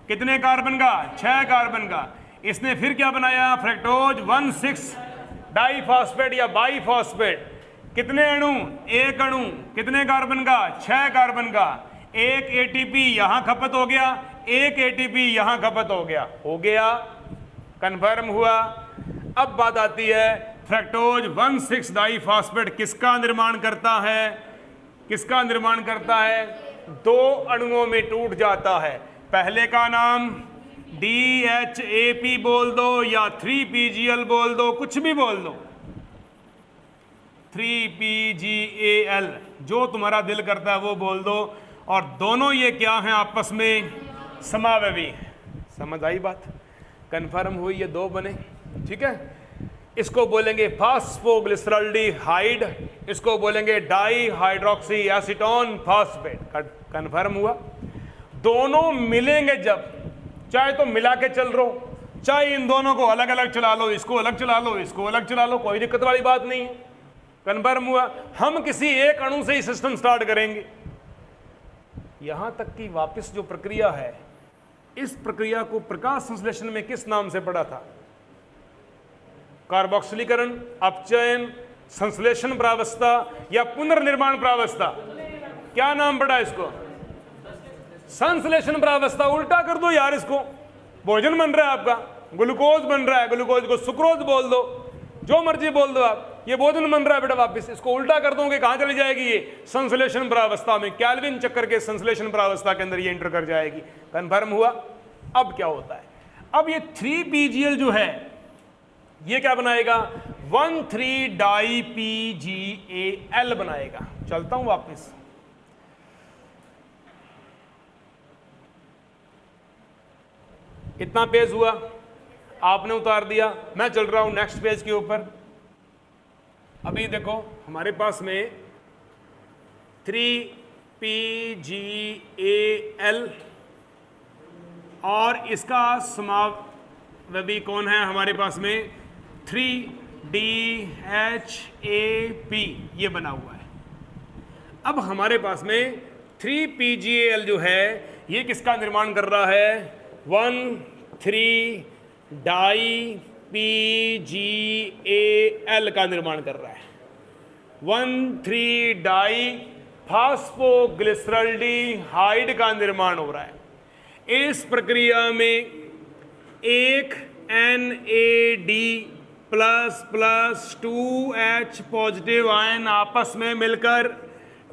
कितने कार्बन का? 6 कार्बन का। इसने फिर क्या बनाया? फ्रक्टोज 1,6 डाइफॉस्फेट या बाइफॉस्फेट, कितने अणु? एक अणु, कितने कार्बन का? 6 कार्बन का। एक एटीपी यहां खपत हो गया, एक एटीपी यहां खपत हो गया, कंफर्म हुआ। अब बात आती है फ्रक्टोज 1,6 डाइफॉस्फेट किसका निर्माण करता है? किसका निर्माण करता है? 2 अणुओं में टूट जाता है। पहले का नाम DHAP बोल दो या 3PGL बोल दो, कुछ भी बोल दो, 3PGAL, जो तुम्हारा दिल करता है वो बोल दो। और दोनों ये क्या हैं? आपस में समावयवी हैं। समझ आई बात? कंफर्म हुई? ये 2 बने, ठीक है। इसको बोलेंगे फास्फोग्लिसरल्डिहाइड, इसको बोलेंगे di hydroxy acetone phosphate. Confirm हुआ? दोनों मिलेंगे जब, चाहे तो मिला के चल रहो, चाहे इन दोनों को अलग अलग चला लो, इसको अलग चला लो, इसको अलग चला लो, कोई दिक्कत वाली बात नहीं है। कंफर्म हुआ? हम किसी एक अणु से ही सिस्टम स्टार्ट करेंगे। यहां तक कि वापस जो प्रक्रिया है, इस प्रक्रिया को प्रकाश संश्लेषण में किस नाम से पढ़ा था? कार्बोक्सिलीकरण, अपचयन, संश्लेषण प्रावस्था या पुनर्निर्माण प्रावस्था? क्या नाम पड़ा इसको? संश्लेषण प्रावस्था। उल्टा कर दो यार इसको। भोजन बन रहा है आपका, ग्लूकोज बन रहा है, ग्लूकोज को सुक्रोज बोल दो, जो मर्जी बोल दो आप, ये भोजन बन रहा है बेटा। वापस इसको उल्टा कर दोगे, कहां चली जाएगी? ये संश्लेषण प्रावस्था में, कैल्विन चक्कर के संश्लेषण प्रावस्था के अंदर ये एंटर कर जाएगी। कंफर्म हुआ? अब क्या होता है? अब ये 3PGL जो है ये क्या बनाएगा? 1,3-डाई-PGAL बनाएगा। चलता हूं वापस। कितना पेज हुआ? आपने उतार दिया, मैं चल रहा हूं नेक्स्ट पेज के ऊपर। अभी देखो हमारे पास में 3PGAL और इसका समावयवी कौन है हमारे पास में? 3DHAP, ये बना हुआ है। अब हमारे पास में 3PGAL जो है ये किसका निर्माण कर रहा है? 1,3-डाई-PGAL का निर्माण कर रहा है। 1,3-डाई-फास्फोग्लिसरल्डिहाइड का निर्माण हो रहा है। इस प्रक्रिया में एक NAD++2H पॉजिटिव आयन आपस में मिलकर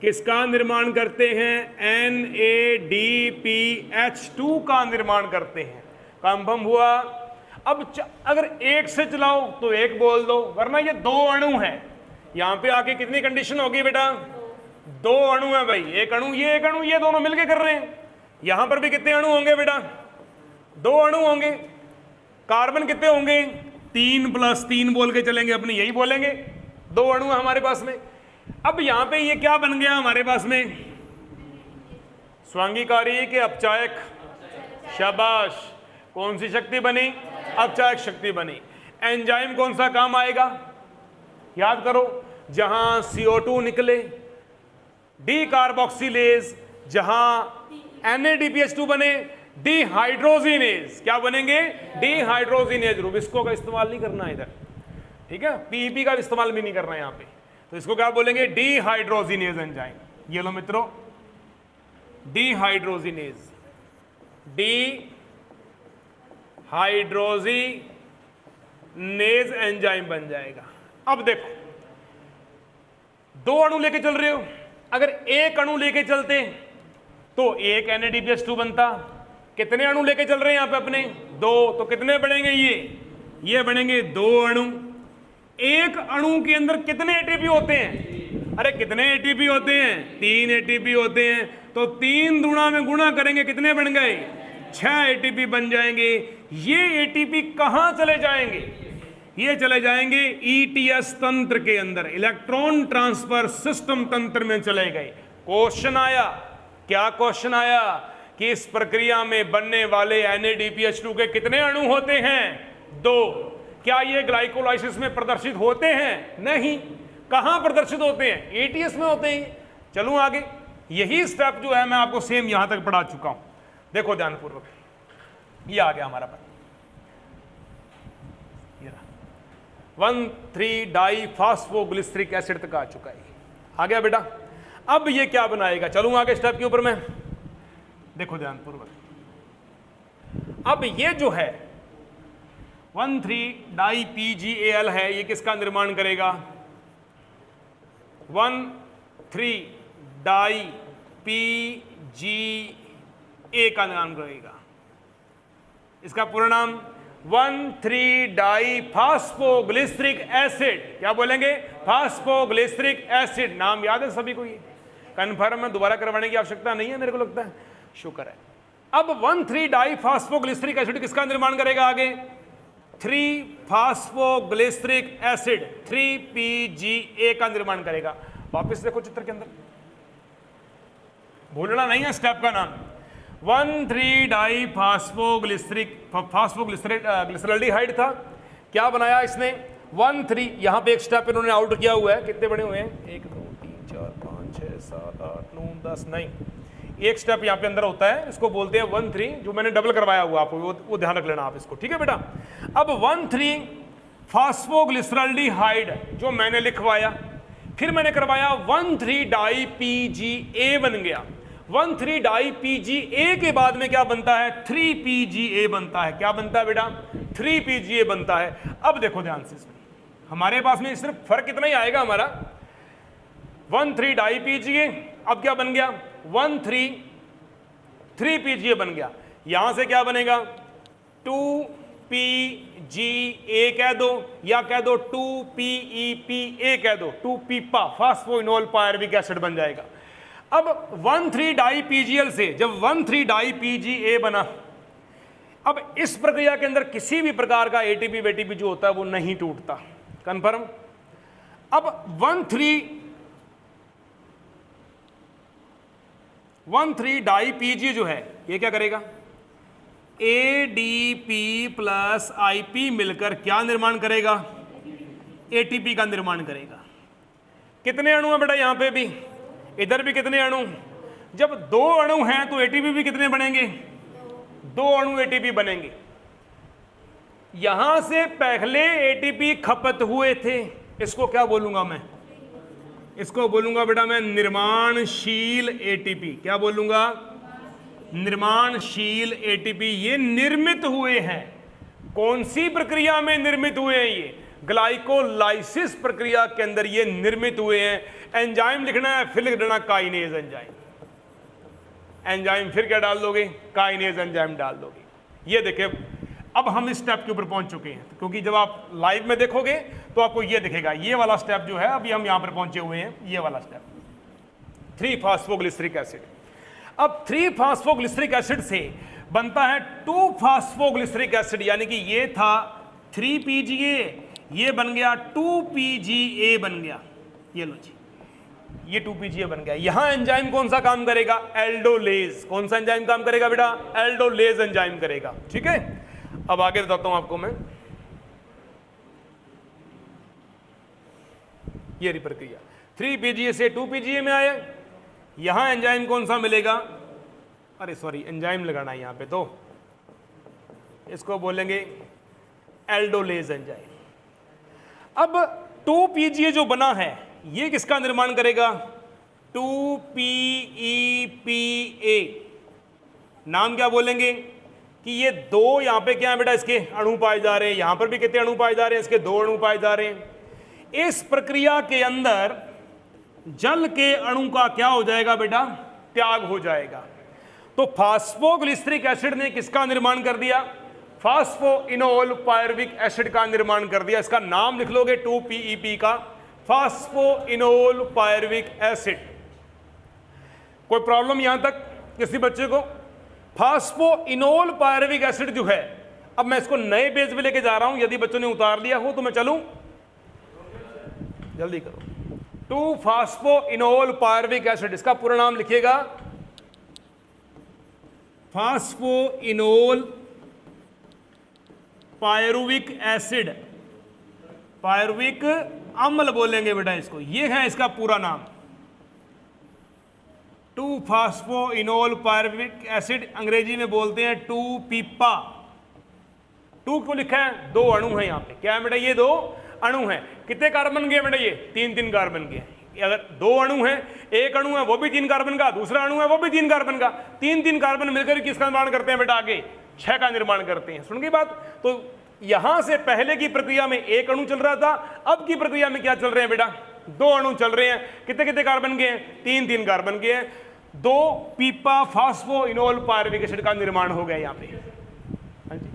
किसका निर्माण करते हैं? NADPH2 का निर्माण करते हैं। कंफर्म हुआ? अब अगर एक से चलाओ तो एक बोल दो, वरना ये 2 अणु है। यहां पे आके कितनी कंडीशन होगी बेटा? 2 अणु है भाई, एक अणु, ये दोनों मिलके कर रहे हैं। यहां पर भी कितने अणु होंगे बेटा? 2 अणु होंगे। कार्बन कितने होंगे? 3+3 बोल के चलेंगे, अपने यही बोलेंगे। 2 अणु है हमारे पास में। अब यहां पे ये क्या बन गया हमारे पास में? स्वांगीकारी के अपचायक। शाबाश। कौन सी शक्ति बनी? अपचायक शक्ति बनी। एंजाइम कौन सा काम आएगा? याद करो, जहां CO2 निकले, डी कार्बोक्सिलेज, जहां NADPH2 बने, डिहाइड्रोजिनेज। क्या बनेंगे? डिहाइड्रोजिनेज। रुबिस्को का इस्तेमाल नहीं करना है इधर, ठीक है? PEP का इस्तेमाल भी नहीं करना है यहां पे। तो इसको क्या बोलेंगे? Dehydrogenase enzyme. ये लो मित्रों, डिहाइड्रोजिनेज, डिहाइड्रोजिनेज एंजाइम बन जाएगा। अब देखो, 2 अणु लेके चल रहे हो, अगर एक अणु लेके चलते तो एक NADPH2 बनता। कितने अणु लेके चल रहे हैं यहां पे अपने? 2। तो कितने बनेंगे? ये बनेंगे 2 अणु। एक अणु के अंदर कितने ATP होते हैं? अरे कितने ATP होते हैं? 3 ATP होते हैं। तो 3 गुणा में गुणा करेंगे, कितने बन गए? 6 ATP बन जाएंगे। ये ATP कहां चले जाएंगे? ये चले जाएंगे ETS तंत्र के अंदर, इलेक्ट्रॉन ट्रांसफर सिस्टम तंत्र में चले गए। क्वेश्चन आया, क्या क्वेश्चन आया? कि इस प्रक्रिया में बनने वाले NADPH2 के कितने अणु होते हैं? 2। क्या ये ग्लाइकोलाइसिस में प्रदर्शित होते हैं? नहीं। कहां प्रदर्शित होते हैं? ATS में होते हैं। चलूं आगे, यही स्टेप जो है मैं आपको सेम यहां तक पढ़ा चुका हूं। देखो ध्यानपूर्वक, ये आ गया हमारा पर 1,3 डाई फास्फोग्लिसरिक एसिड तक आ चुका है। आ गया बेटा। अब ये क्या बनाएगा, चलूं आगे स्टेप के ऊपर में। देखो ध्यानपूर्वक, अब ये जो है 1,3 डाई PgAl है, ये किसका निर्माण करेगा? 1,3 डाई PgA का निर्माण करेगा। इसका पूरा नाम 1,3 डाई फास्फोग्लिसरिक एसिड। क्या बोलेंगे? Phosphoglyceric acid. नाम याद है सभी को? ये कन्फर्म है, दोबारा करवाने की आवश्यकता नहीं है मेरे को लगता है। शुक्र है। अब 1,3 डाई फास्फोग्लिसरिक एसिड किसका निर्माण करेगा? आगे 3 फास्फोग्लिसरिक एसिड 3PgA का निर्माण करेगा। वापस देखो चित्र के अंदर, भूलना नहीं है स्टेप का नाम। 1,3 डाई फास्फोग्लिसरल्डिहाइड था, क्या बनाया इसने? 1,3, यहां पे एक स्टेप इन्होंने आउट किया हुआ है। कितने बने हुए हैं? 1 2 3 4 5 6 7 8 9 10 नहीं, एक स्टेप यहां पे अंदर होता है, इसको बोलते हैं 1,3, जो मैंने डबल करवाया हुआ आपको, वो ध्यान रख लेना आप इसको, ठीक है बेटा। अब 1,3 फास्फोग्लिसरल्डिहाइड जो मैंने लिखवाया, फिर मैंने करवाया 1,3 डाई PgA बन गया। 1,3 डाई PgA के बाद में क्या बनता है? 3PgA बनता है। क्या बनता है बेटा? 3PgA बनता है। अब देखो ध्यान से, इसमें हमारे पास में सिर्फ फर्क कितना ही आएगा हमारा, 1,3 डाई PgA, अब क्या बन गया? 1,3 3PgA बन गया। यहां से क्या बनेगा? 2PgA कह दो, या कह दो 2PEPA कह दो, 2PPA फास्फोइनोल पायरुविक एसिड बन जाएगा। अब 1,3 डाई PgL से जब 1,3 डाई PgA बना, अब इस प्रक्रिया के अंदर किसी भी प्रकार का ATP वेटीपी जो होता है वो नहीं टूटता। कंफर्म? अब 1,3 डाई PgA जो है ये क्या करेगा? ADP प्लस IP मिलकर क्या निर्माण करेगा? ATP का निर्माण करेगा। कितने अणु हैं बेटा यहां पे भी? इधर भी कितने अणु? जब 2 अणु हैं तो ATP भी कितने बनेंगे? 2 अणु ATP बनेंगे। यहां से पहले ATP खपत हुए थे, इसको क्या बोलूंगा मैं? इसको बोलूंगा बेटा मैं निर्माणशील ATP। क्या बोलूंगा? निर्माणशील ATP। ये निर्मित हुए हैं। कौन सी प्रक्रिया में निर्मित हुए हैं? ये ग्लाइकोलाइसिस प्रक्रिया के अंदर ये निर्मित हुए हैं। एंजाइम लिखना है, फिर लिख देना काइनेज एंजाइम। एंजाइम फिर क्या डाल दोगे? काइनेज एंजाइम डाल दोगे। ये देखिए, अब हम इस स्टेप के ऊपर पहुंच चुके हैं, क्योंकि जब आप लाइव में देखोगे तो आपको ये दिखेगा। ये वाला स्टेप जो है, अभी हम यहां पर पहुंचे हुए हैं, ये वाला स्टेप 3 फास्फोग्लिसरिक एसिड। अब 3 फास्फोग्लिसरिक एसिड से बनता है 2 फास्फोग्लिसरिक एसिड, यानी कि ये था 3PgA, ये बन गया 2PgA बन गया। ये लो जी, ये 2PgA बन गया। यहां एंजाइम कौन सा काम करेगा? एल्डोलेज। कौन सा एंजाइम काम करेगा बेटा? एल्डोलेज एंजाइम करेगा। ठीक है, अब आगे बताता हूं आपको मैं। ये प्रक्रिया 3PgA से 2PgA में आया। यहां एंजाइम कौन सा मिलेगा? अरे सॉरी, एंजाइम लगाना है यहां पे, तो इसको बोलेंगे एल्डोलेज एंजाइम। अब 2PgA जो बना है ये किसका निर्माण करेगा? 2PEPA। नाम क्या बोलेंगे? कि ये 2 यहां पे क्या है बेटा? इसके अणु पाए जा रहे हैं। यहां पर भी कितने अणु पाए जा रहे हैं? इसके 2 अणु पाए जा रहे हैं। इस प्रक्रिया के अंदर जल के अणु का क्या हो जाएगा बेटा? त्याग हो जाएगा। तो फास्फोग्लिसरिक एसिड ने किसका निर्माण कर दिया? फास्फोइनोल पायरुविक एसिड का निर्माण कर दिया। इसका नाम लिख लोगे 2PEP का, फास्फोइनोल पायरुविक एसिड। कोई प्रॉब्लम यहां तक किसी बच्चे को? फास्फोइनोल पायरुविक एसिड जो है, अब मैं इसको नए पेज पे लेके जा रहा हूं। यदि बच्चों ने उतार लिया हो तो मैं चलूं, जल्दी करो। 2 फास्फोइनोल पायरुविक एसिड, इसका पूरा नाम लिखिएगा फास्फोइनोल पायरुविक एसिड। पायरुविक अम्ल बोलेंगे बेटा इसको, ये है इसका पूरा नाम 2-फॉस्फोइनोल पायरुविक एसिड, अंग्रेजी में बोलते हैं 2-पीपा। 2 क्यों लिखा है? 2 अणु हैं यहाँ पे। क्या है बेटा? ये 2 अणु हैं। कितने कार्बन के बेटा? ये 3-3 कार्बन के। अगर 2 अणु हैं, एक अणु है वो भी 3 कार्बन का, दूसरा अणु है वो भी 3 कार्बन का, 3-3 कार्बन मिलकर किसका निर्माण करते हैं बेटा? आगे 6 का निर्माण करते हैं। सुन गई बात? तो यहां से पहले की प्रक्रिया में 1 अणु चल रहा था, अब की प्रक्रिया में क्या चल रहे हैं बेटा? 2 अणु चल रहे हैं। कितने कितने कार्बन के हैं? 3-3 कार्बन के हैं। 2-पीपा फॉस्फोइनोल पायरुविक एसिड का निर्माण हो गया यहाँ पे। हाँ जी,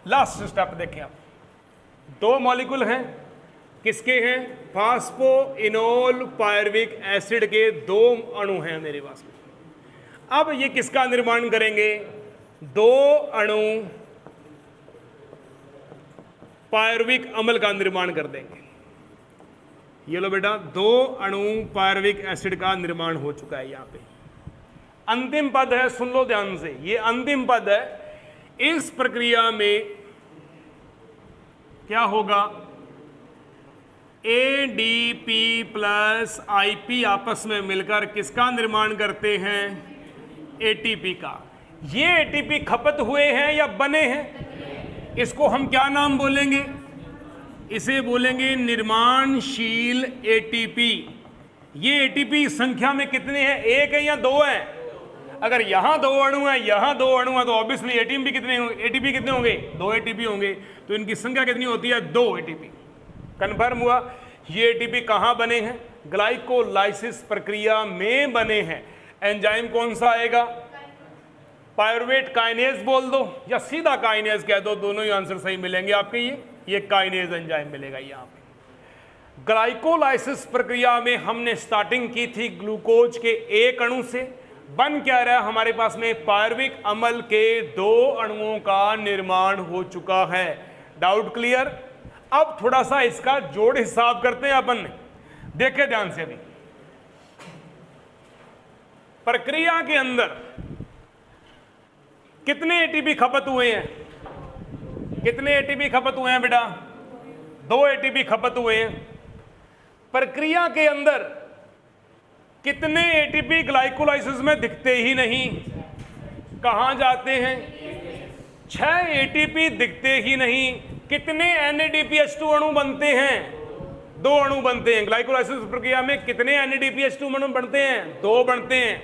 लास्ट स्टेप देखें आप। 2 मॉलिक्यूल हैं, किसके हैं? फॉस्फोइनोल पायरुविक एसिड के 2 अणु हैं मेरे पास में। अब ये किसका निर्माण करेंगे? 2 अणु पायरुविक अम्ल का निर्माण कर देंगे। ये लो बेटा, 2 अणु पायरुविक एसिड का निर्माण हो चुका है यहाँ पे। अंतिम पद है, सुन लो ध्यान से, ये अंतिम पद है। इस प्रक्रिया में क्या होगा? ADP प्लस IP आपस में मिलकर किसका निर्माण करते हैं? ATP का। ये ATP खपत हुए हैं या बने हैं? इसको हम क्या नाम बोलेंगे? इसे बोलेंगे निर्माणशील ATP। ये ATP संख्या में कितने हैं? 1 है या 2 है? अगर यहां 2 अणु है, यहां 2 अणु है, तो ऑब्वियसली ATP कितने होंगे? 2 ATP होंगे। तो इनकी संख्या कितनी होती है? 2 ATP। कन्फर्म हुआ? ये ATP कहां बने हैं? ग्लाइकोलाइसिस प्रक्रिया में बने हैं। एंजाइम कौन सा आएगा? पायरुवेट काइनेज बोल दो या सीधा काइनेज कह दो, दोनों ही आंसर सही मिलेंगे आपके। ये काइनेज एंजाइम मिलेगा यहाँ पे। ग्लाइकोलाइसिस प्रक्रिया में हमने स्टार्टिंग की थी ग्लूकोज के 1 अणु से। बन क्या रहा है हमारे पास में? पायरुविक अम्ल के 2 अणुओं का निर्माण हो चुका है। Doubt clear? अब थोड़ा सा इसका जोड़ हिसाब करते हैं अपन। देखे ध्यान से, अभी प्रक्रिया के अंदर कितने ATP खपत हुए हैं? कितने ATP खपत हुए हैं बेटा? 2 ATP खपत हुए हैं। प्रक्रिया के अंदर कितने ATP ग्लाइकोलाइसिस में दिखते ही नहीं, कहां जाते हैं? 6 ATP दिखते ही नहीं। कितने NADPH2 अणु बनते हैं? 2 अणु बनते हैं। ग्लाइकोलाइसिस प्रक्रिया में कितने NADPH2 अणु बनते हैं? 2 बनते हैं।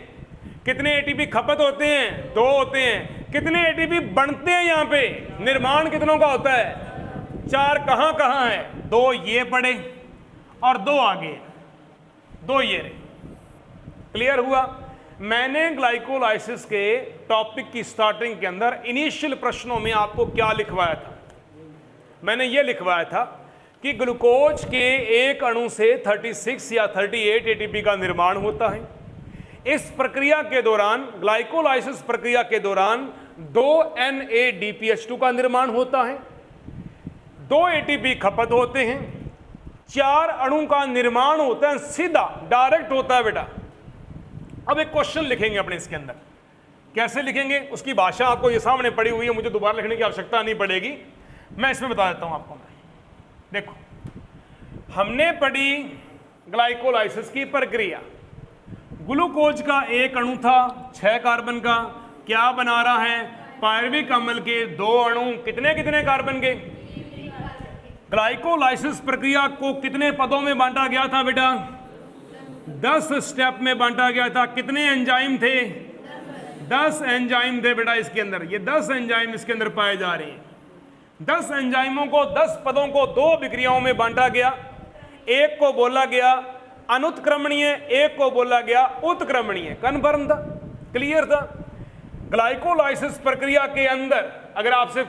कितने ATP खपत होते हैं? 2 होते हैं। कितने ATP बनते हैं यहाँ पे? निर्माण कितनों का होता है? 4। कहां कहां है? 2 ये पड़े और 2 आगे, 2 ये रहे। क्लियर हुआ? मैंने ग्लाइकोलाइसिस के टॉपिक की स्टार्टिंग के अंदर इनिशियल प्रश्नों में आपको क्या लिखवाया था? मैंने ये लिखवाया था कि ग्लूकोज के 1 अणु से 36 या 38 ATP का निर्माण होता है। इस प्रक्रिया के दौरान, ग्लाइकोलाइसिस प्रक्रिया के दौरान 2 NADPH2 का निर्माण होता है, 2 ATP खपत होते हैं, 4 अणु का निर्माण होता है, सीधा डायरेक्ट होता है बेटा। अब एक क्वेश्चन लिखेंगे अपने इसके अंदर। कैसे लिखेंगे? उसकी भाषा आपको ये सामने पड़ी हुई है, मुझे दोबारा लिखने की आवश्यकता नहीं पड़ेगी। मैं इसमें बता देता हूं आपको। देखो, हमने पढ़ी ग्लाइकोलाइसिस की प्रक्रिया। ग्लूकोज का 1 अणु था 6 कार्बन का, क्या बना रहा है? पायरुविक अम्ल के 2 अणु, कितने कितने कार्बन के? ग्लाइकोलाइसिस प्रक्रिया को कितने पदों में बांटा गया था बेटा? 10 स्टेप में बांटा गया था। कितने एंजाइम थे? 10 एंजाइम थे बेटा इसके अंदर। ये 10 एंजाइम इसके अंदर पाए जा रहे हैं। 10 एंजाइमों को 10 पदों को 2 विक्रियाओं में बांटा गया। एक को बोला गया अनुत्क्रमणीय, एक को बोला गया उत्क्रमणीय। कन्फर्म था? क्लियर था? ग्लाइकोलाइसिस प्रक्रिया के अंदर अगर आपसे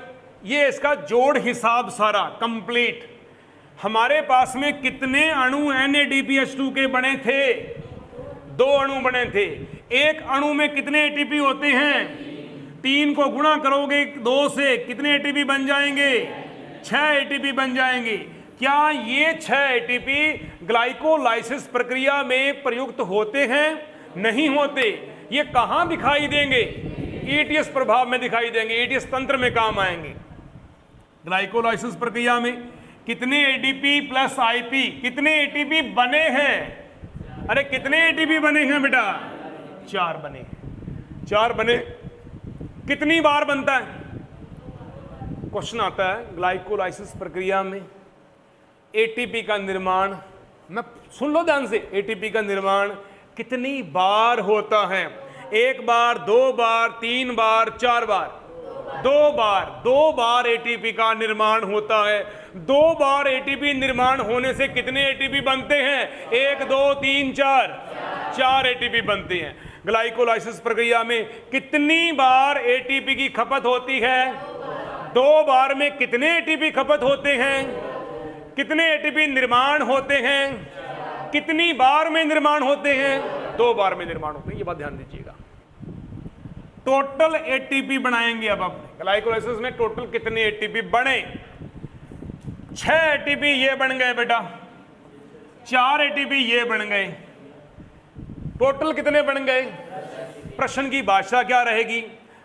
ये इसका जोड़ हिसाब सारा कंप्लीट, हमारे पास में कितने अणु NADPH2 के बने थे? 2 अणु बने थे। एक अणु में कितने ATP होते हैं? 3 को गुणा करोगे 2 से, कितने ATP बन जाएंगे? 6 ATP बन जाएंगे। क्या ये 6 ATP ग्लाइकोलाइसिस प्रक्रिया में प्रयुक्त होते हैं? नहीं होते। ये कहां दिखाई देंगे? ETS प्रभाव में दिखाई देंगे, ETS तंत्र में काम आएंगे। ग्लाइकोलाइसिस प्रक्रिया में कितने ADP प्लस IP, कितने ATP बने हैं? अरे कितने एटीपी बने हैं बेटा? 4 बने। 4 बने, कितनी बार बनता है? क्वेश्चन आता है ग्लाइकोलाइसिस प्रक्रिया में एटीपी का निर्माण, मैं सुन लो ध्यान से, एटीपी का निर्माण कितनी बार होता है? 1 बार, 2 बार, 3 बार, 4 बार? 2 बार। 2 बार एटीपी का निर्माण होता है। 2 बार एटीपी निर्माण होने से कितने एटीपी बनते हैं? 1, 2, 3, 4। 4 एटीपी बनते हैं। ग्लाइकोलाइसिस प्रक्रिया में कितनी बार एटीपी की खपत होती है? 2 बार में कितने एटीपी खपत होते हैं? कितने एटीपी निर्माण होते हैं? कितनी बार में निर्माण होते हैं? 2 बार में निर्माण होते हैं। ये बात ध्यान दीजिएगा। टोटल एटीपी बनाएंगे अब अपने ग्लाइकोलाइसिस में। टोटल कितने एटीपी बने? 6 एटीपी ये बन गए बेटा, 4 एटीपी ये बन गए। टोटल कितने बन गए? प्रश्न की भाषा क्या रहेगी?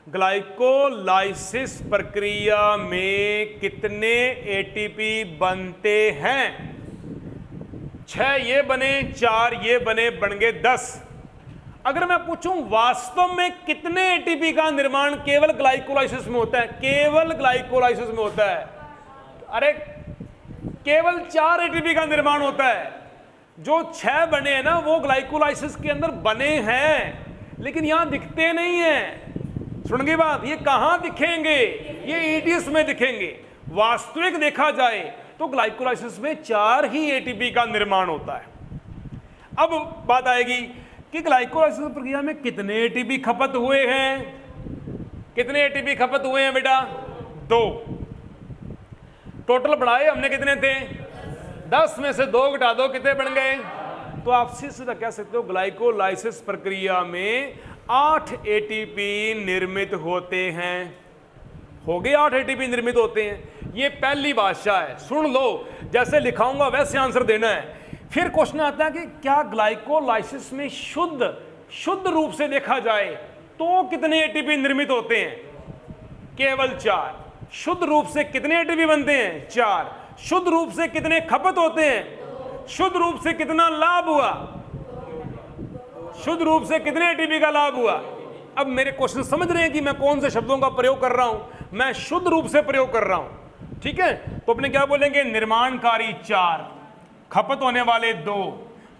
ग्लाइकोलाइसिस प्रक्रिया में कितने एटीपी बनते हैं? 6 ये बने, 4 ये बने, बन गए 10। अगर मैं पूछूं वास्तव में कितने एटीपी का निर्माण केवल ग्लाइकोलाइसिस में होता है? केवल ग्लाइकोलाइसिस में होता है। अरे केवल 4 एटीपी का निर्माण होता है। जो 6 बने हैं ना वो ग्लाइकोलाइसिस के अंदर बने हैं, लेकिन यहां दिखते नहीं हैं। सुन गई बात? ये कहां दिखेंगे? ये ईटीएस में दिखेंगे। वास्तविक देखा जाए तो ग्लाइकोलाइसिस में 4 ही एटीपी का निर्माण होता है। अब बात आएगी कि ग्लाइकोलाइसिस प्रक्रिया में कितने एटीपी खपत हुए हैं? कितने एटीपी खपत हुए हैं बेटा? 2। टोटल बढ़ाए हमने, कितने थे? 10 में से 2 घटा दो, कितने बन गए? तो आप सीधा कह सकते हो ग्लाइकोलाइसिस प्रक्रिया में 8 एटीपी निर्मित होते हैं। हो गए 8 एटीपी निर्मित होते हैं। ये पहली भाषा है, सुन लो, जैसे लिखाऊंगा वैसे आंसर देना है। फिर क्वेश्चन आता है कि क्या ग्लाइकोलाइसिस में शुद्ध रूप से देखा जाए तो कितने एटीपी निर्मित होते हैं? केवल 4। शुद्ध रूप से कितने एटीपी बनते हैं? 4। शुद्ध रूप से कितने खपत होते हैं? शुद्ध रूप से कितना लाभ हुआ? शुद्ध रूप से कितने एटीपी का लाभ हुआ? अब मेरे क्वेश्चन समझ रहे हैं कि मैं कौन से शब्दों का प्रयोग कर रहा हूं? मैं शुद्ध रूप से प्रयोग कर रहा हूं। ठीक है, तो अपने क्या बोलेंगे? निर्माणकारी 4, खपत होने वाले 2,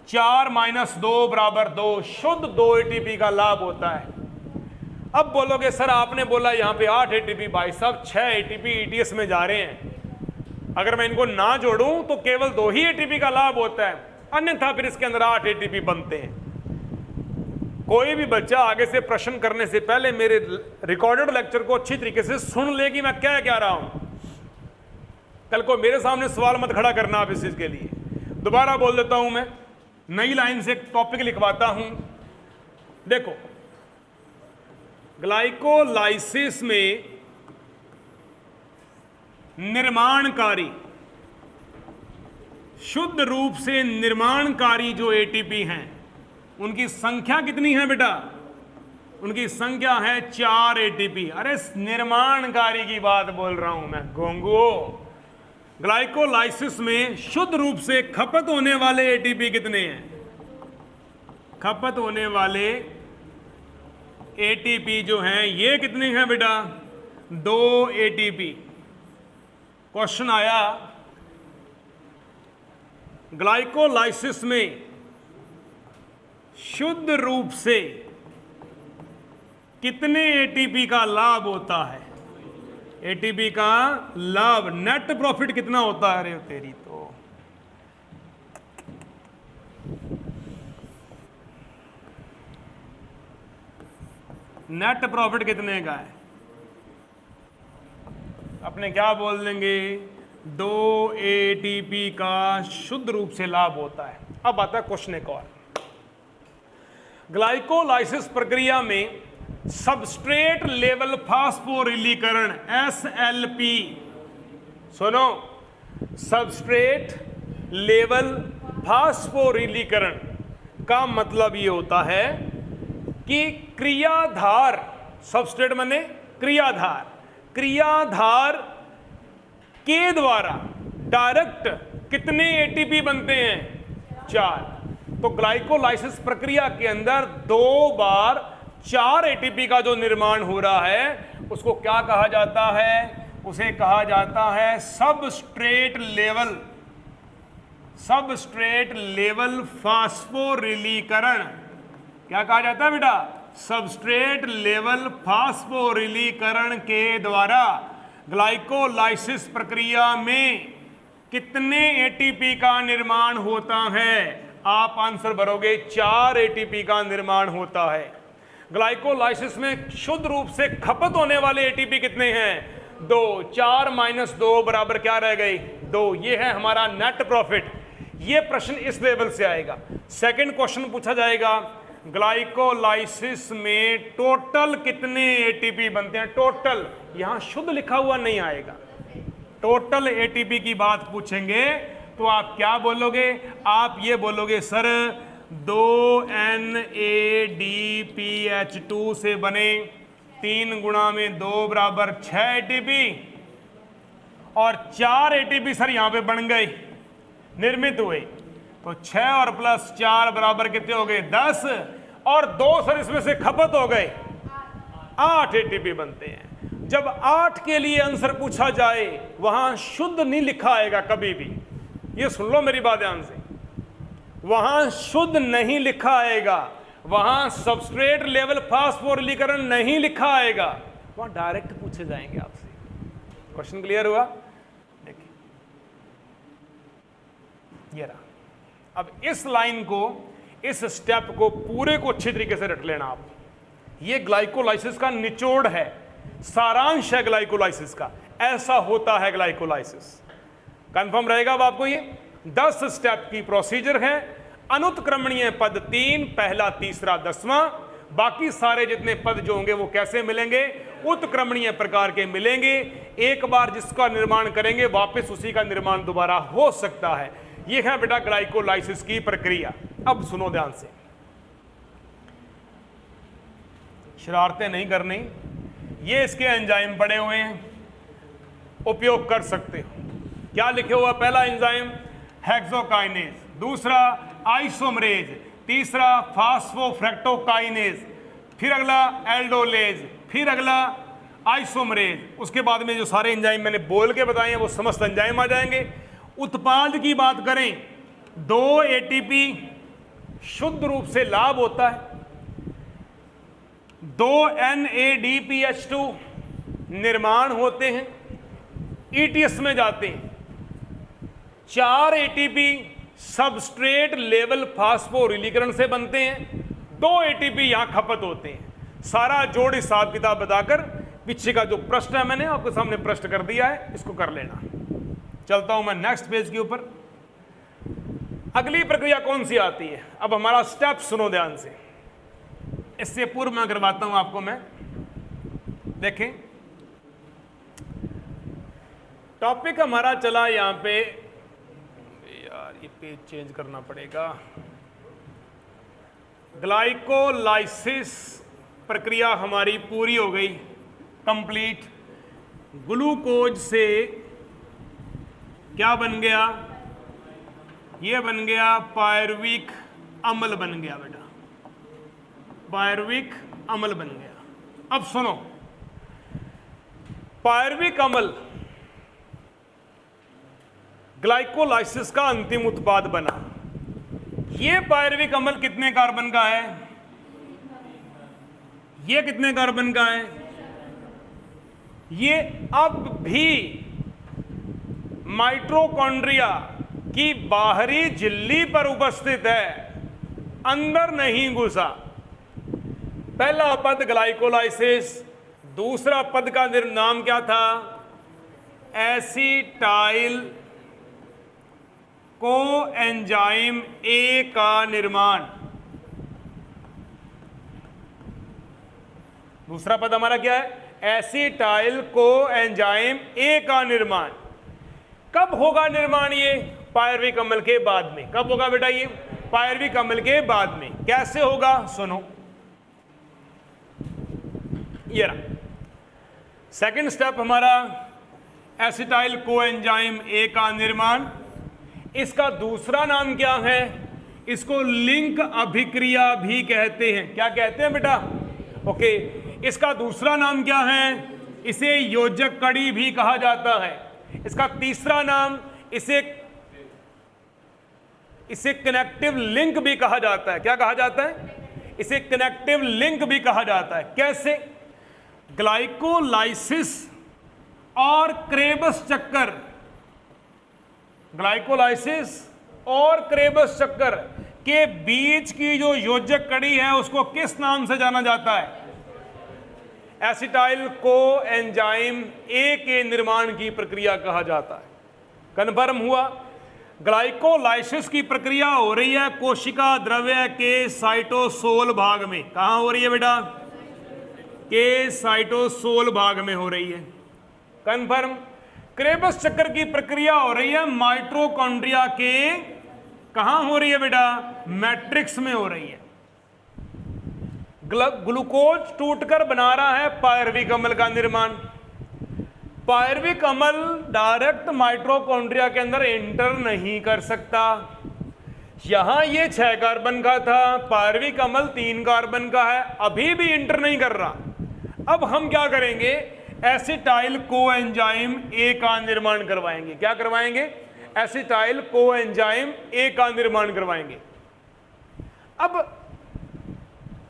4 - 2 = 2, शुद्ध 2 एटीपी का लाभ होता है। अब बोलोगे सर आपने बोला यहाँ पे 8 एटीपी, भाई साहब 6 एटीपी ईटीएस में जा रहे हैं। अगर मैं इनको ना जोड़ूं तो केवल 2 ही एटीपी का लाभ होता है, अन्यथा फिर इसके अंदर 8 एटीपी बनते हैं। कोई भी बच्चा आगे से प्रश्न करने से पहले मेरे रिकॉर्डेड लेक्चर को अच्छी तरीके से सुन ले कि मैं क्या कह रहा हूं। कल को मेरे सामने सवाल मत खड़ा करना आप इस चीज के लिए। दोबारा बोल देता हूं, मैं नई लाइन से एक टॉपिक लिखवाता हूं। देखो, ग्लाइकोलाइसिस में निर्माणकारी, शुद्ध रूप से निर्माणकारी जो एटीपी हैं उनकी संख्या कितनी है बेटा? उनकी संख्या है 4 एटीपी। अरे निर्माणकारी की बात बोल रहा हूं मैं, गोंगो। ग्लाइकोलाइसिस में शुद्ध रूप से खपत होने वाले एटीपी कितने हैं? खपत होने वाले एटीपी जो हैं ये कितने हैं बेटा? 2 एटीपी। क्वेश्चन आया ग्लाइकोलाइसिस में शुद्ध रूप से कितने एटीपी का लाभ होता है? एटीपी का लाभ, नेट प्रॉफिट कितना होता है? अरे तेरी तो नेट प्रॉफिट कितने का है? अपने क्या बोल देंगे? 2 एटीपी का शुद्ध रूप से लाभ होता है। अब आता है क्वेश्चन एक और। ग्लाइकोलाइसिस प्रक्रिया में सबस्ट्रेट लेवल फास्फोरिलीकरण SLP, सुनो, सबस्ट्रेट लेवल फास्फोरिलीकरण का मतलब ये होता है कि क्रियाधार, सबस्ट्रेट माने क्रियाधार, क्रियाधार के द्वारा डायरेक्ट कितने एटीपी बनते हैं? 4। तो ग्लाइकोलाइसिस प्रक्रिया के अंदर 2 बार 4 एटीपी का जो निर्माण हो रहा है उसको क्या कहा जाता है? उसे कहा जाता है सबस्ट्रेट लेवल फास्फोरिलीकरण। क्या कहा जाता है बेटा? सबस्ट्रेट लेवल फास्फोरिलीकरण के द्वारा ग्लाइकोलाइसिस प्रक्रिया में कितने एटीपी का निर्माण होता है? आप आंसर भरोगे 4 एटीपी का निर्माण होता है। ग्लाइकोलाइसिस में शुद्ध रूप से खपत होने वाले एटीपी कितने हैं? 2। 4 - 2 बराबर क्या रह गई? 2। ये है हमारा नेट प्रॉफिट। ये प्रश्न इस लेवल से आएगा। सेकंड क्वेश्चन पूछा जाएगा, ग्लाइकोलाइसिस में टोटल कितने एटीपी बनते हैं? टोटल, यहां शुद्ध लिखा हुआ नहीं आएगा। टोटल एटीपी की बात पूछेंगे तो आप क्या बोलोगे? आप ये बोलोगे सर 2 NADPH2 से बने 3 गुणा में 2 बराबर 6 एटीपी और 4 एटीपी सर यहां पे बन गए, निर्मित हुए। तो 6 और प्लस 4 बराबर कितने हो गए? 10 और 2 सर इसमें से खपत हो गए, 8 एटीपी बनते हैं। जब 8 के लिए आंसर पूछा जाए वहां शुद्ध नहीं लिखा आएगा कभी भी। ये सुन लो मेरी बात ध्यान से, वहां शुद्ध नहीं लिखा आएगा, वहां सबस्ट्रेट लेवल फास्फोरिलीकरण नहीं लिखा आएगा, वहां डायरेक्ट पूछे जाएंगे आपसे। क्वेश्चन क्लियर हुआ? देखिए ये रहा। अब इस लाइन को, इस स्टेप को पूरे को अच्छी तरीके से रट लेना आप। ये ग्लाइकोलाइसिस का निचोड़ है, सारांश है ग्लाइकोलाइसिस का। ऐसा होता है ग्लाइकोलाइसिस। कंफर्म रहेगा अब आपको? ये 10 स्टेप की प्रोसीजर है। अनुत्क्रमणीय पद 3, पहला, तीसरा, 10वां। बाकी सारे जितने पद जो होंगे वो कैसे मिलेंगे? उत्क्रमणीय प्रकार के मिलेंगे। एक बार जिसका निर्माण करेंगे वापस उसी का निर्माण दोबारा हो सकता है। यह है बेटा ग्लाइकोलाइसिस की प्रक्रिया। अब सुनो ध्यान से, शरारतें नहीं करनी। ये इसके एंजाइम पड़े हुए हैं, उपयोग कर सकते हो। क्या लिखे हुआ? पहला एंजाइम हेक्सोकाइनेज, दूसरा आइसोमरेज, तीसरा फास्फोफ्रैक्टोकाइनेज, फिर अगला एल्डोलेज, फिर अगला आइसोमरेज। उसके बाद में जो सारे एंजाइम मैंने बोल के बताए हैं वो समस्त एंजाइम आ जाएंगे। उत्पाद की बात करें, 2 एटीपी शुद्ध रूप से लाभ होता है, 2 NADPH2 निर्माण होते हैं, ETS में जाते हैं, 4 एटीपी सबस्ट्रेट लेवल फास्फोरिलीकरण से बनते हैं, 2 एटीपी यहां खपत होते हैं। सारा जोड़ हिसाब किताब बताकर पीछे का जो प्रश्न है मैंने आपके सामने प्रश्न कर दिया है, इसको कर लेना। चलता हूं मैं नेक्स्ट पेज के ऊपर। अगली प्रक्रिया कौन सी आती है? अब हमारा स्टेप सुनो ध्यान से। इससे पूर्व मैं करवाता हूं आपको मैं। देखें, टॉपिक हमारा चला यहां पे, यार ये पेज चेंज करना पड़ेगा। ग्लाइकोलाइसिस प्रक्रिया हमारी पूरी हो गई, कंप्लीट। ग्लूकोज से क्या बन गया? ये बन गया पायरुविक अम्ल बन गया बेटा, पायरुविक अम्ल बन गया। अब सुनो, पायरुविक अम्ल ग्लाइकोलाइसिस का अंतिम उत्पाद बना। ये पायरुविक अम्ल कितने कार्बन का है? ये कितने कार्बन का है? ये अब भी माइटोकॉन्ड्रिया की बाहरी झिल्ली पर उपस्थित है, अंदर नहीं घुसा। पहला पद ग्लाइकोलाइसिस, दूसरा पद का नाम क्या था? एसिटाइल कोएंजाइम ए का निर्माण। दूसरा पद हमारा क्या है? एसिटाइल कोएंजाइम ए का निर्माण। कब होगा निर्माण? ये पायरुविक अम्ल के बाद में। कब होगा बेटा? ये पायरुविक अम्ल के बाद में। कैसे होगा? सुनो, ये रहा सेकंड स्टेप हमारा, एसिटाइल कोएंजाइम ए का निर्माण। इसका दूसरा नाम क्या है? इसको लिंक अभिक्रिया भी कहते हैं। क्या कहते हैं बेटा? ओके। इसका दूसरा नाम क्या है? इसे योजक कड़ी भी कहा जाता है। इसका तीसरा नाम इसे कनेक्टिव लिंक भी कहा जाता है। क्या कहा जाता है? इसे कनेक्टिव लिंक भी कहा जाता है। कैसे? ग्लाइकोलाइसिस और क्रेबस चक्कर, ग्लाइकोलाइसिस और क्रेबस चक्कर के बीच की जो योजक कड़ी है उसको किस नाम से जाना जाता है? एसिटाइल को एंजाइम ए के निर्माण की प्रक्रिया कहा जाता है। कन्फर्म हुआ? ग्लाइकोलाइसिस की प्रक्रिया हो रही है कोशिका द्रव्य के साइटोसोल भाग में। कहां हो रही है बेटा? के साइटोसोल भाग में हो रही है। कन्फर्म? क्रेबस चक्कर की प्रक्रिया हो रही है माइटोकॉन्ड्रिया के, कहां हो रही है बेटा? मैट्रिक्स में हो रही है। ग्लूकोज टूटकर बना रहा है पायरविक अम्ल का निर्माण। पायरविक अम्ल डायरेक्ट माइटोकॉन्ड्रिया के अंदर एंटर नहीं कर सकता। यहां ये 6 कार्बन का था, पायरविक अम्ल 3 कार्बन का है, अभी भी एंटर नहीं कर रहा। अब हम क्या करेंगे? एसिटाइल कोएंजाइम ए का निर्माण करवाएंगे। क्या करवाएंगे? एसिटाइल कोएंजाइम ए का निर्माण करवाएंगे। अब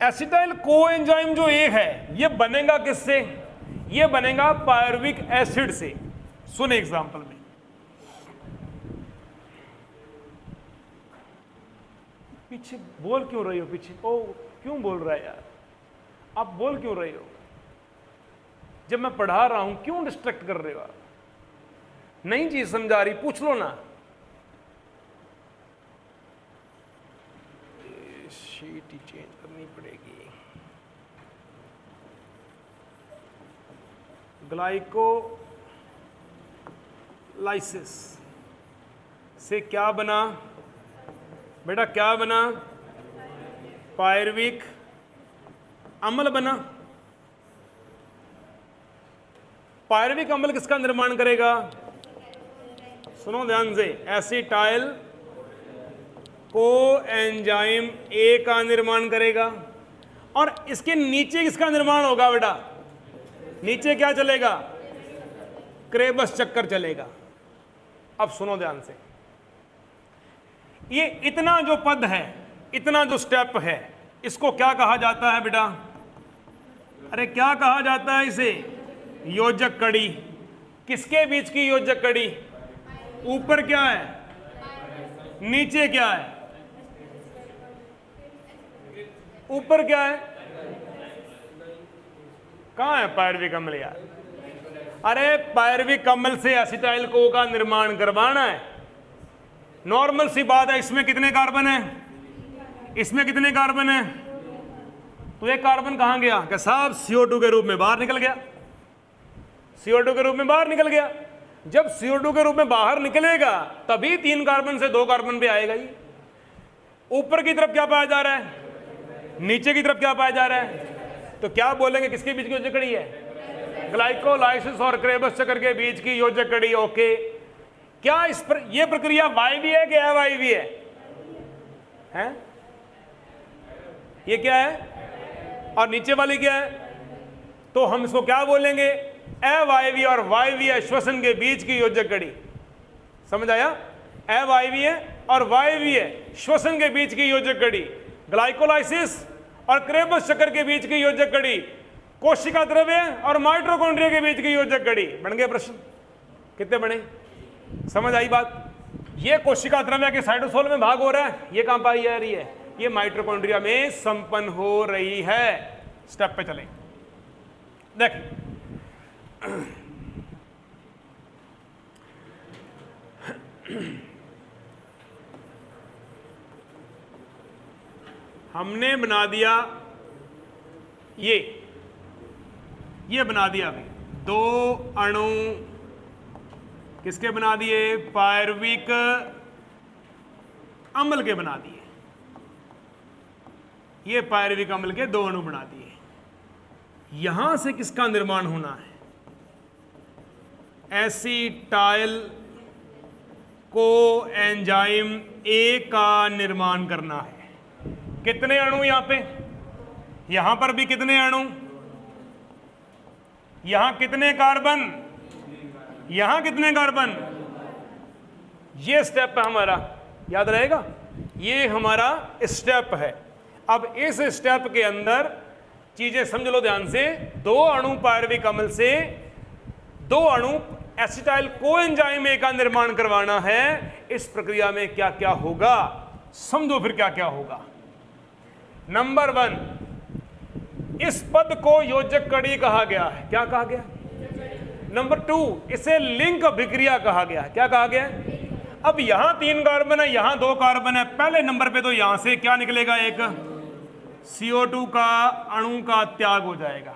एसिटाइल कोएंजाइम जो ए है ये बनेगा किससे? ये बनेगा पायरविक एसिड से। सुने एग्जांपल में, पीछे बोल क्यों रही हो? पीछे ओ क्यों बोल रहा है यार? आप बोल क्यों रहे हो? जब मैं पढ़ा रहा हूं क्यों डिस्ट्रैक्ट कर रहे हो आप? नई चीज समझा रही, पूछ लो ना। शीट ही चेंज करनी पड़ेगी। ग्लाइकोलाइसिस से क्या बना बेटा? क्या बना? पायरविक अम्ल बना। पायरविक अम्ल किसका निर्माण करेगा? सुनो ध्यान से, एसिटाइल कोएंजाइम ए का निर्माण करेगा। और इसके नीचे किसका निर्माण होगा बेटा? नीचे क्या चलेगा? क्रेबस चक्कर चलेगा। अब सुनो ध्यान से, ये इतना जो पद है, इतना जो स्टेप है, इसको क्या कहा जाता है बेटा? अरे क्या कहा जाता है इसे? योजक कड़ी। किसके बीच की योजक कड़ी? ऊपर क्या है, नीचे क्या है? ऊपर क्या है? कहां है पायरविक अम्ल यार? अरे पायरविक अम्ल से एसिटाइल को का निर्माण करवाना है। नॉर्मल सी बात है। इसमें कितने कार्बन है? इसमें कितने कार्बन है? तो एक कार्बन कहां गया? क्या साहब CO2 के रूप में बाहर निकल गया। CO2 के रूप में बाहर निकल गया। जब CO2 के रूप में बाहर निकलेगा तभी 3 कार्बन से 2 कार्बन पे आएगा। ही ऊपर की तरफ क्या पाया जा रहा है? नीचे की तरफ क्या पाया जा रहा है? तो क्या बोलेंगे किसके बीच की योजक कड़ी है? ग्लाइकोलाइसिस और क्रेबस चक्कर के बीच की योजक कड़ी। ओके। क्या ये प्रक्रिया वायवीय है कि अवायवीय है? हैं? ये क्या है? और नीचे वाली क्या है? तो हम इसको क्या बोलेंगे? अवायवीय और वायवीय श्वसन के बीच की योजक कड़ी। समझ आया? अवायवीय और वायवीय श्वसन के बीच की योजक कड़ी, ग्लाइकोलाइसिस और क्रेबस चक्कर के बीच की योजक कड़ी, कोशिका द्रव्य और माइटोकॉन्ड्रिया के बीच की योजक कड़ी। बन गए प्रश्न? कितने बने? समझ आई बात? ये कोशिका द्रव्य के साइटोसोल में भाग हो रहा है, ये कहां पाई जा रही है? ये माइटोकॉन्ड्रिया में संपन्न हो रही है। स्टेप पे चलें। देख हमने बना दिया ये बना दिया अभी 2 अणु किसके बना दिए? पायरविक अम्ल के बना दिए। ये पायरविक अम्ल के 2 अणु बना दिए। यहां से किसका निर्माण होना है? एसिटाइल कोएंजाइम ए का निर्माण करना है। कितने अणु यहां पे, यहां पर भी कितने अणु, यहां कितने कार्बन, यहां कितने कार्बन, ये स्टेप है हमारा, याद रहेगा, ये हमारा स्टेप है। अब इस स्टेप के अंदर चीजें समझ लो ध्यान से, दो अणु पायरुविक अम्ल से दो अणु एसिटाइल कोएंजाइम ए का निर्माण करवाना है। इस प्रक्रिया में क्या क्या होगा समझो, फिर क्या क्या होगा। नंबर 1, इस पद को योजक कड़ी कहा गया है। क्या कहा गया? नंबर 2, इसे लिंक अभिक्रिया कहा गया। क्या कहा गया? अब यहां 3 कार्बन है, यहां 2 कार्बन है, पहले नंबर पे तो यहां से क्या निकलेगा, एक CO2 का अणु का त्याग हो जाएगा।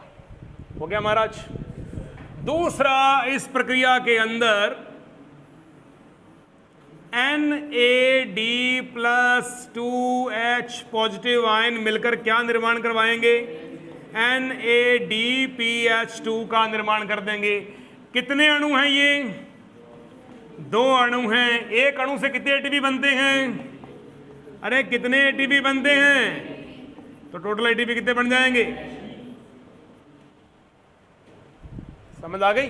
हो गया महाराज। दूसरा, इस प्रक्रिया के अंदर NAD+2H पॉजिटिव आयन मिलकर क्या निर्माण करवाएंगे, NADPH2 का निर्माण कर देंगे। कितने अणु हैं ये? 2 अणु हैं। एक अणु से कितने ATP बनते हैं? अरे कितने ATP बनते हैं? तो टोटल ATP कितने बन जाएंगे? समझ आ गई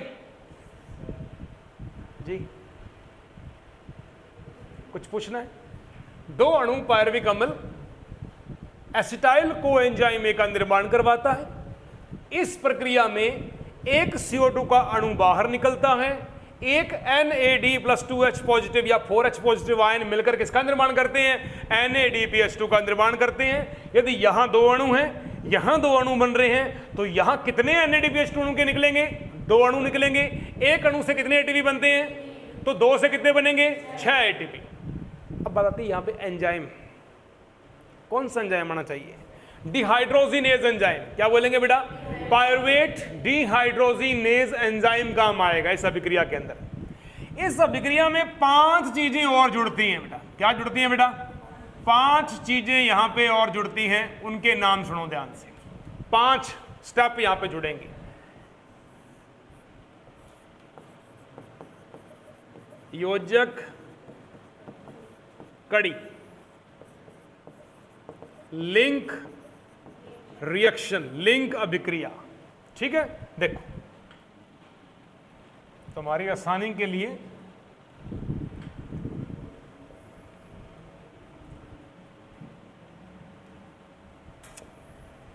जी? कुछ पूछना है? 2 अणु पायरुविक अम्ल एसिटाइल कोएंजाइम ए का निर्माण करवाता है। इस प्रक्रिया में एक CO2 का अणु बाहर निकलता है, एक NAD+2H पॉजिटिव या 4H पॉजिटिव आयन मिलकर किसका निर्माण करते हैं, NADPH2 का निर्माण करते हैं। यदि यहां 2 अणु हैं, यहां 2 अणु बन रहे हैं, तो यहां कितने NADPH2 अणु के निकलेंगे? 2 अणु निकलेंगे। एक अणु से कितने ATP बनते हैं? तो 2 से कितने बनेंगे? 6 ATP। अब बात आती है यहां पे एंजाइम, कौन सा एंजाइम आना चाहिए? Dehydrogenase enzyme. क्या बोलेंगे बेटा? पायरुवेट डिहाइड्रोजिनेज एंजाइम काम आएगा इस अभिक्रिया के अंदर। इस अभिक्रिया में 5 चीजें और जुड़ती हैं बेटा। क्या जुड़ती हैं बेटा? 5 चीजें यहां पे और जुड़ती हैं, उनके नाम सुनो ध्यान से। 5 स्टेप यहां पे जुड़ेंगे। योजक कड़ी, लिंक रिएक्शन, लिंक अभिक्रिया। ठीक है, देखो तुम्हारी आसानी के लिए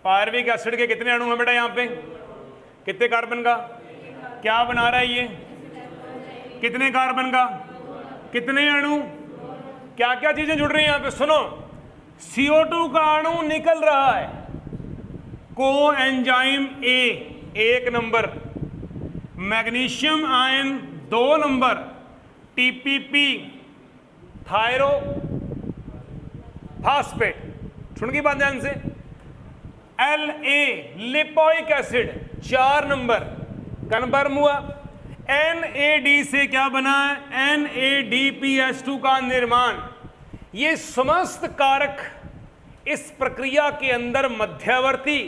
पायरुविक एसिड के कितने अणु हैं बेटा यहां पे? कितने कार्बन का? क्या बना रहा है ये? कितने कार्बन का? कितने अणु? क्या क्या चीजें जुड़ रही हैं यहां पे? सुनो, CO2 का अणु निकल रहा है, coenzyme A 1 number, magnesium ion 2 number, TPP थायरो फास्फेट, सुन की बात ध्यान से, LA lipoic acid 4 number, confirm हुआ। NAD से क्या बना है? NADPH2 का निर्माण। ये समस्त कारक इस प्रक्रिया के अंदर मध्यवर्ती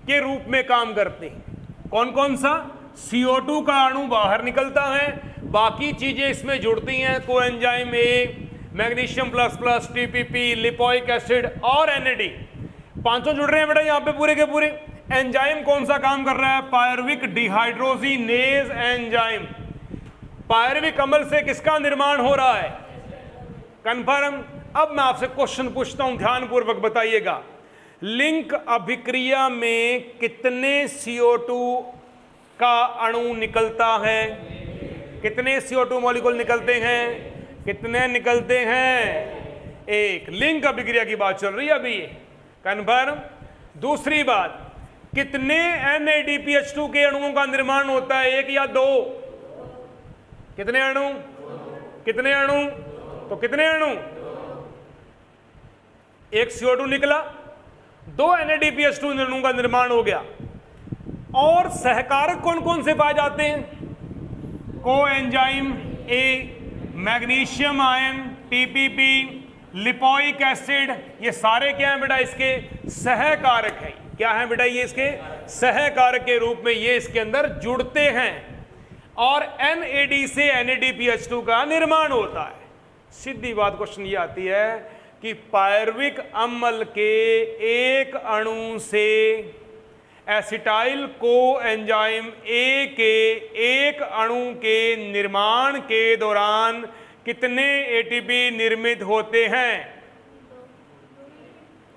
के रूप में काम करते हैं। कौन कौन सा? CO2 का अणु बाहर निकलता है, बाकी चीजें इसमें जुड़ती हैं, coenzyme A, magnesium plus plus, TPP, lipoic acid और NAD, 5 जुड़ रहे हैं बेटा यहां पे पूरे के पूरे। एंजाइम कौन सा काम कर रहा है? Pyruvic dehydrogenase enzyme. पायरुविक अम्ल से किसका निर्माण हो रहा है? कन्फर्म। अब मैं आपसे क्वेश्चन पूछता हूं, ध्यानपूर्वक बताइएगा। लिंक अभिक्रिया में कितने CO2 का अणु निकलता है? कितने CO2 मॉलिक्यूल निकलते हैं? कितने निकलते हैं? 1। लिंक अभिक्रिया की बात चल रही है अभी ये, कन्फर्म। दूसरी बात, कितने NADPH2 के अणुओं का निर्माण होता है? 1 या 2? कितने अणु? कितने अणु? तो कितने अणु? 1 CO2 निकला, 2 NADPH2 अणुओं का निर्माण हो गया। और सहकारक कौन कौन से पाए जाते हैं? Coenzyme A, magnesium ion, TPP, lipoic acid, ये सारे क्या हैं बेटा? इसके सहकारक हैं। क्या है बेटा? ये इसके सहकारक के रूप में ये इसके अंदर जुड़ते हैं और NAD से NADPH2 का निर्माण होता है। सीधी बात क्वेश्चन ये आती है कि पायरुविक अम्ल के एक अणु से एसिटाइल को एंजाइम ए के एक अणु के निर्माण के दौरान कितने एटीपी निर्मित होते हैं?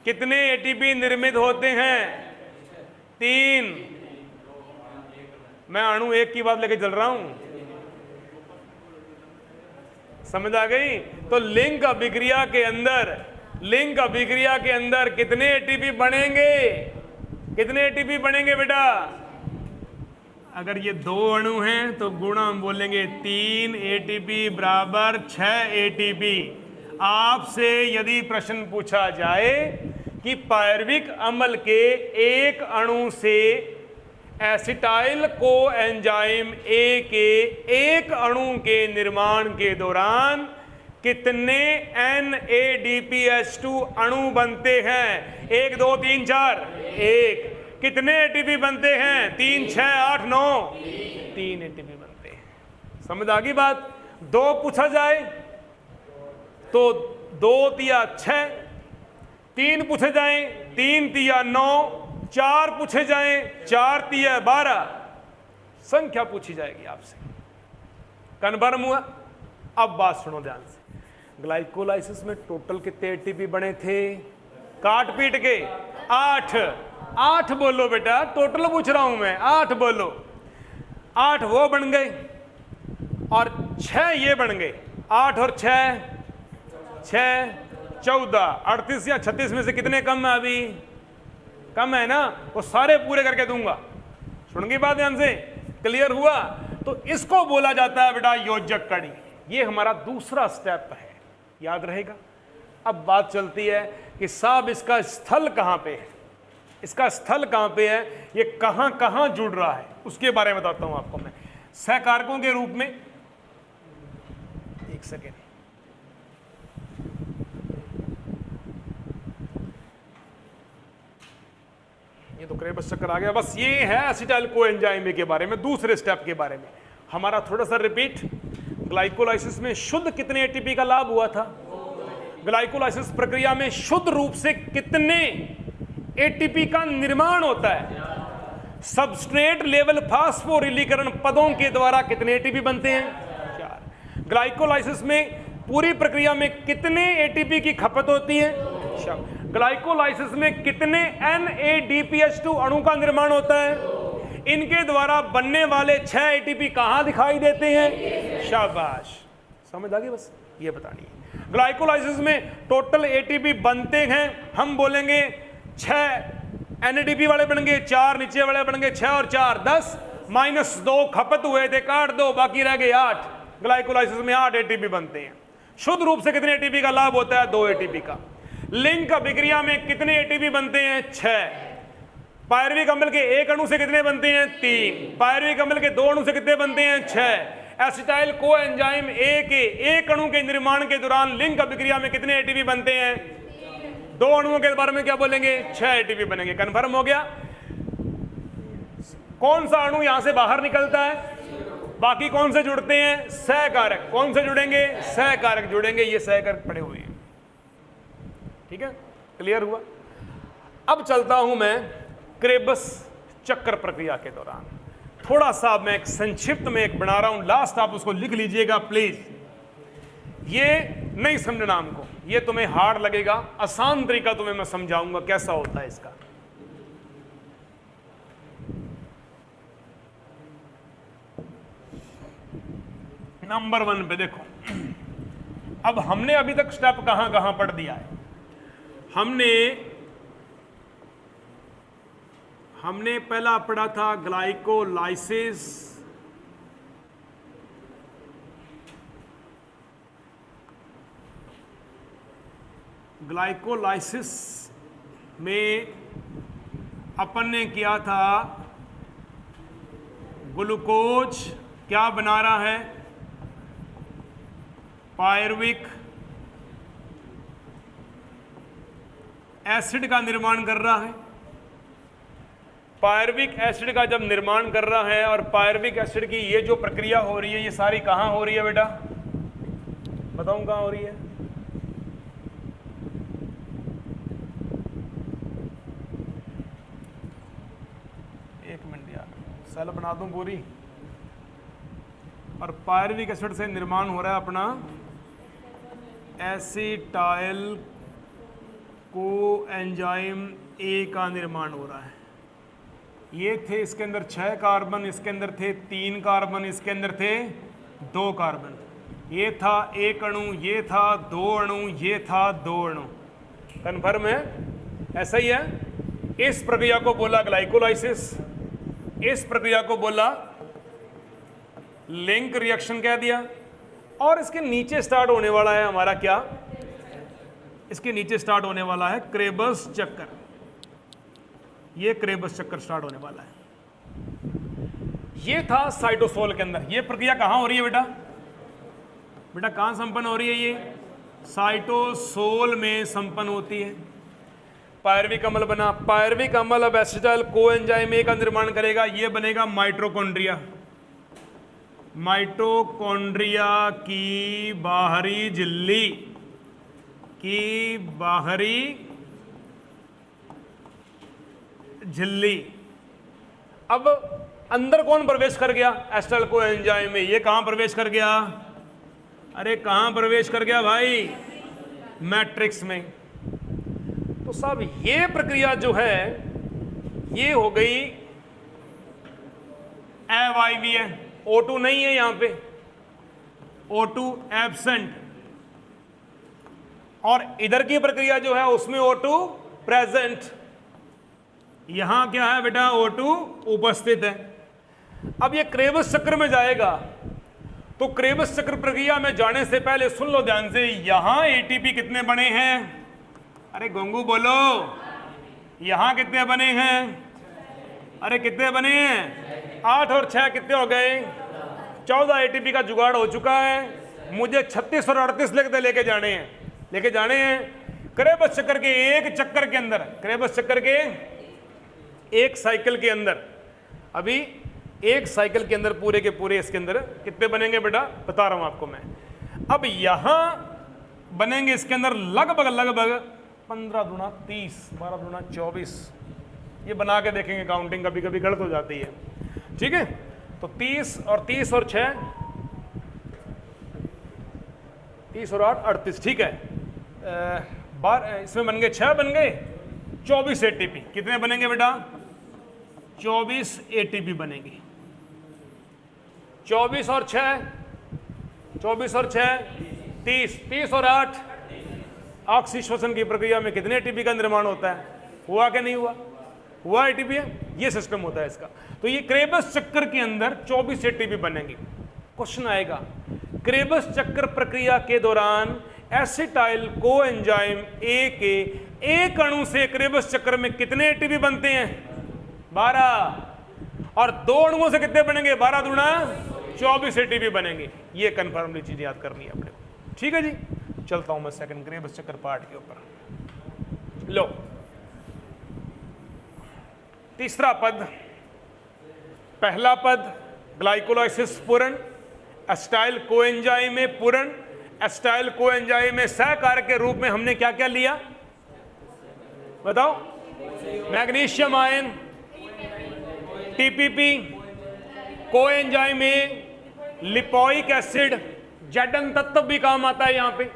कितने एटीपी निर्मित होते हैं? 3। मैं अणु एक की बात लेके चल रहा हूं, समझ आ गई? तो लिंक अभिक्रिया के अंदर कितने एटीपी बनेंगे? कितने एटीपी बनेंगे बेटा? अगर ये 2 अणु हैं तो गुणा हम बोलेंगे 3 एटीपी बराबर 6 एटीपी। आपसे यदि प्रश्न पूछा जाए कि पायरुविक अम्ल के एक अणु से एसिटाइल को एंजाइम ए के एक अणु के निर्माण के दौरान कितने NADPH2 अणु बनते हैं? 1 2 3 4 1। कितने एटीपी बनते हैं? 3 6 8 9 3 एटीपी बनते हैं। समझ आ गई बात? 2 पूछा जाए तो 2 तिया 6, 3 पूछे जाए 3 तिया 9, 4 पूछे जाए 4 तिया 12, संख्या पूछी जाएगी आपसे। कन्फर्म हुआ? अब बात सुनो ध्यान से। ग्लाइकोलाइसिस में टोटल कितने एटीपी बने थे? काट पीट के 8 बोलो बेटा, टोटल पूछ रहा हूं मैं, 8 बोलो। 8 वो बन गए और 6 ये बन गए। 8 और 6 14, 38 या 36 में से कितने कम है? अभी कम है ना, वो सारे पूरे करके दूंगा। सुन गई बात ध्यान से? क्लियर हुआ? तो इसको बोला जाता है बेटा योजक कड़ी। ये हमारा दूसरा स्टेप है, याद रहेगा। अब बात चलती है कि साहब इसका स्थल कहां पे है? इसका स्थल कहां पे है? ये कहां कहां जुड़ रहा है, उसके बारे में बताता हूं आपको मैं सहकारकों के रूप में। एक सेकेंड, ये तो क्रेबस चक्कर आ गया। बस ये है एसिटाइल कोएंजाइम के बारे में, दूसरे स्टेप के बारे में हमारा थोड़ा सा रिपीट। ग्लाइकोलाइसिस में शुद्ध कितने एटीपी का लाभ हुआ था? ग्लाइकोलाइसिस प्रक्रिया में शुद्ध रूप से कितने एटीपी का निर्माण होता है? सबस्ट्रेट लेवल फास्फोरिलीकरण पदों के द्वारा कितने एटीपी बनते हैं? 4। ग्लाइकोलाइसिस में पूरी प्रक्रिया में कितने एटीपी की खपत होती है? 4। ग्लाइकोलाइसिस में कितने NADPH2 अणु का निर्माण होता है? इनके द्वारा बनने वाले 6 एटीपी कहां दिखाई देते हैं? शाबाश, समझ आ गई? बस ये बतानी है। ग्लाइकोलाइसिस में टोटल एटीपी बनते हैं, हम बोलेंगे 6 NADP वाले बनेंगे, 4 नीचे वाले बनेंगे, 6 और 4 10, -2 खपत हुए थे, काट दो, बाकी रह गए 8। ग्लाइकोलाइसिस में 8 एटीपी बनते हैं। शुद्ध रूप से कितने एटीपी का लाभ होता है? 2 एटीपी का। लिंक अभिक्रिया में कितने एटीपी बनते हैं? 6। पायरुविक अम्ल के एक अणु से कितने बनते हैं? 3। पायरुविक अम्ल के 2 अणु से कितने बनते हैं? 6। एसिटाइल कोएंजाइम ए के एक अणु के निर्माण के दौरान लिंक अभिक्रिया में कितने एटीपी बनते हैं? 2 अणुओं के बारे में क्या बोलेंगे? 6 एटीपी बनेंगे। कन्फर्म हो गया? कौन सा अणु यहां से बाहर निकलता है? बाकी कौन से जुड़ते हैं? सहकारक। कौन से जुड़ेंगे? सहकारक जुड़ेंगे। ये सहकारक पड़े हुए हैं, ठीक है? क्लियर हुआ? अब चलता हूं मैं क्रेबस चक्कर प्रक्रिया के दौरान। थोड़ा सा मैं एक संक्षिप्त में एक बना रहा हूं, लास्ट आप उसको लिख लीजिएगा प्लीज। ये नहीं समझना हमको, ये तुम्हें हार्ड लगेगा। आसान तरीका तुम्हें मैं समझाऊंगा कैसा होता है इसका। नंबर 1 पे देखो, अब हमने अभी तक स्टेप कहां कहां पढ़ दिया है? हमने पहला पढ़ा था ग्लाइकोलाइसिस, ग्लाइकोलाइसिस में अपन ने किया था ग्लूकोज क्या बना रहा है? पायरुविक एसिड का निर्माण कर रहा है। पायरुविक एसिड का जब निर्माण कर रहा है और पायरुविक एसिड की ये जो प्रक्रिया हो रही है, ये सारी कहाँ हो रही है बेटा? बताऊं कहाँ हो रही है? एक मिनट यार, सेल बना दूं पूरी। और पायरविक एसिड से निर्माण हो रहा है अपना एसिटाइल कोएंजाइम ए का निर्माण हो रहा है। ये थे इसके अंदर 6 कार्बन, इसके अंदर थे 3 कार्बन, इसके अंदर थे 2 कार्बन। ये था 1 अणु, ये था 2 अणु, ये था 2 अणु। कन्फर्म है? ऐसा ही है। इस प्रक्रिया को बोला ग्लाइकोलाइसिस, इस प्रक्रिया को बोला लिंक रिएक्शन कह दिया। और इसके नीचे स्टार्ट होने वाला है हमारा क्या? इसके नीचे स्टार्ट होने वाला है क्रेबस चक्कर। ये क्रेबस चक्कर स्टार्ट होने वाला है। ये था साइटोसोल के अंदर। ये प्रक्रिया कहां हो रही है बेटा? बेटा कहां संपन्न हो रही है? ये साइटोसोल में संपन्न होती है। पायरविक अम्ल बना। पायरविक अम्ल अब एसिटाइल कोएंजाइम ए का निर्माण करेगा। ये बनेगा माइटोकॉन्ड्रिया। माइटोकॉन्ड्रिया की बाहरी झिल्ली, की बाहरी झिल्ली। अब अंदर कौन प्रवेश कर गया? एसिटाइल कोएंजाइम में। ये कहां प्रवेश कर गया? अरे कहां प्रवेश कर गया भाई? मैट्रिक्स में। तो साहब ये प्रक्रिया जो है ये हो गई एवाईवी है। O2 नहीं है यहां पे, O2 एब्सेंट। और इधर की प्रक्रिया जो है उसमें O2 प्रेजेंट। यहां क्या है बेटा? O2 उपस्थित है। अब ये क्रेबस चक्र में जाएगा। तो क्रेबस चक्र प्रक्रिया में जाने से पहले सुन लो ध्यान से, यहां एटीपी कितने बने हैं? अरे गोंगू बोलो, यहां कितने बने हैं? अरे कितने बने हैं? 8 और 6 कितने हो गए? 14 एटीपी का जुगाड़ हो चुका है। मुझे 36 और 38 लेके जाने हैं, लेके जाने हैं। क्रेबस चक्कर के एक चक्कर के अंदर, क्रेबस चक्कर के एक साइकिल के अंदर, अभी एक साइकिल के अंदर पूरे के पूरे इसके अंदर कितने बनेंगे बेटा? बता रहा हूं आपको मैं। अब यहां बनेंगे इसके अंदर लगभग 15 दूना 30, 12 दूना 24। ये बना के देखेंगे, काउंटिंग कभी कभी गलत हो जाती है। ठीक है, तो 30 और 6 30 और 8 38। ठीक है, इसमें बन गए 6 बन गए 24 एटीपी। कितने बनेंगे बेटा? 24 एटीपी बनेंगे। 24 और 6 30, 30 और 8 ऑक्सीश्वसन की प्रक्रिया में कितने एटीपी का निर्माण होता है? हुआ कि नहीं हुआ? हुआ एटीपी है। ये सिस्टम होता है इसका। तो ये क्रेबस चक्कर के अंदर 24 एटीपी बनेंगे। क्वेश्चन आएगा, क्रेबस चक्कर प्रक्रिया के दौरान एसिटाइल कोएंजाइम ए के एक अणु से क्रेबस चक्र में कितने एटीपी बनते हैं? 12। और 2 अणुओं से कितने बनेंगे? 12 दूना 24 एटीपी बनेंगे। ये कंफर्मली चीज याद करनी है अपने को। ठीक है जी, चलता हूं मैं सेकंड क्रेबस चक्कर पार्ट के ऊपर। लो, तीसरा पद, पहला पद ग्लाइकोलाइसिस पूर्ण, एसिटाइल कोएंजाइम में पूर्ण, एसिटाइल कोएंजाइम में सहकारक के रूप में हमने क्या क्या लिया? बताओ। मैग्नीशियम आयन, टीपीपी, कोएंजाइम में लिपोइक एसिड, जडन तत्व भी काम आता है। यहां पे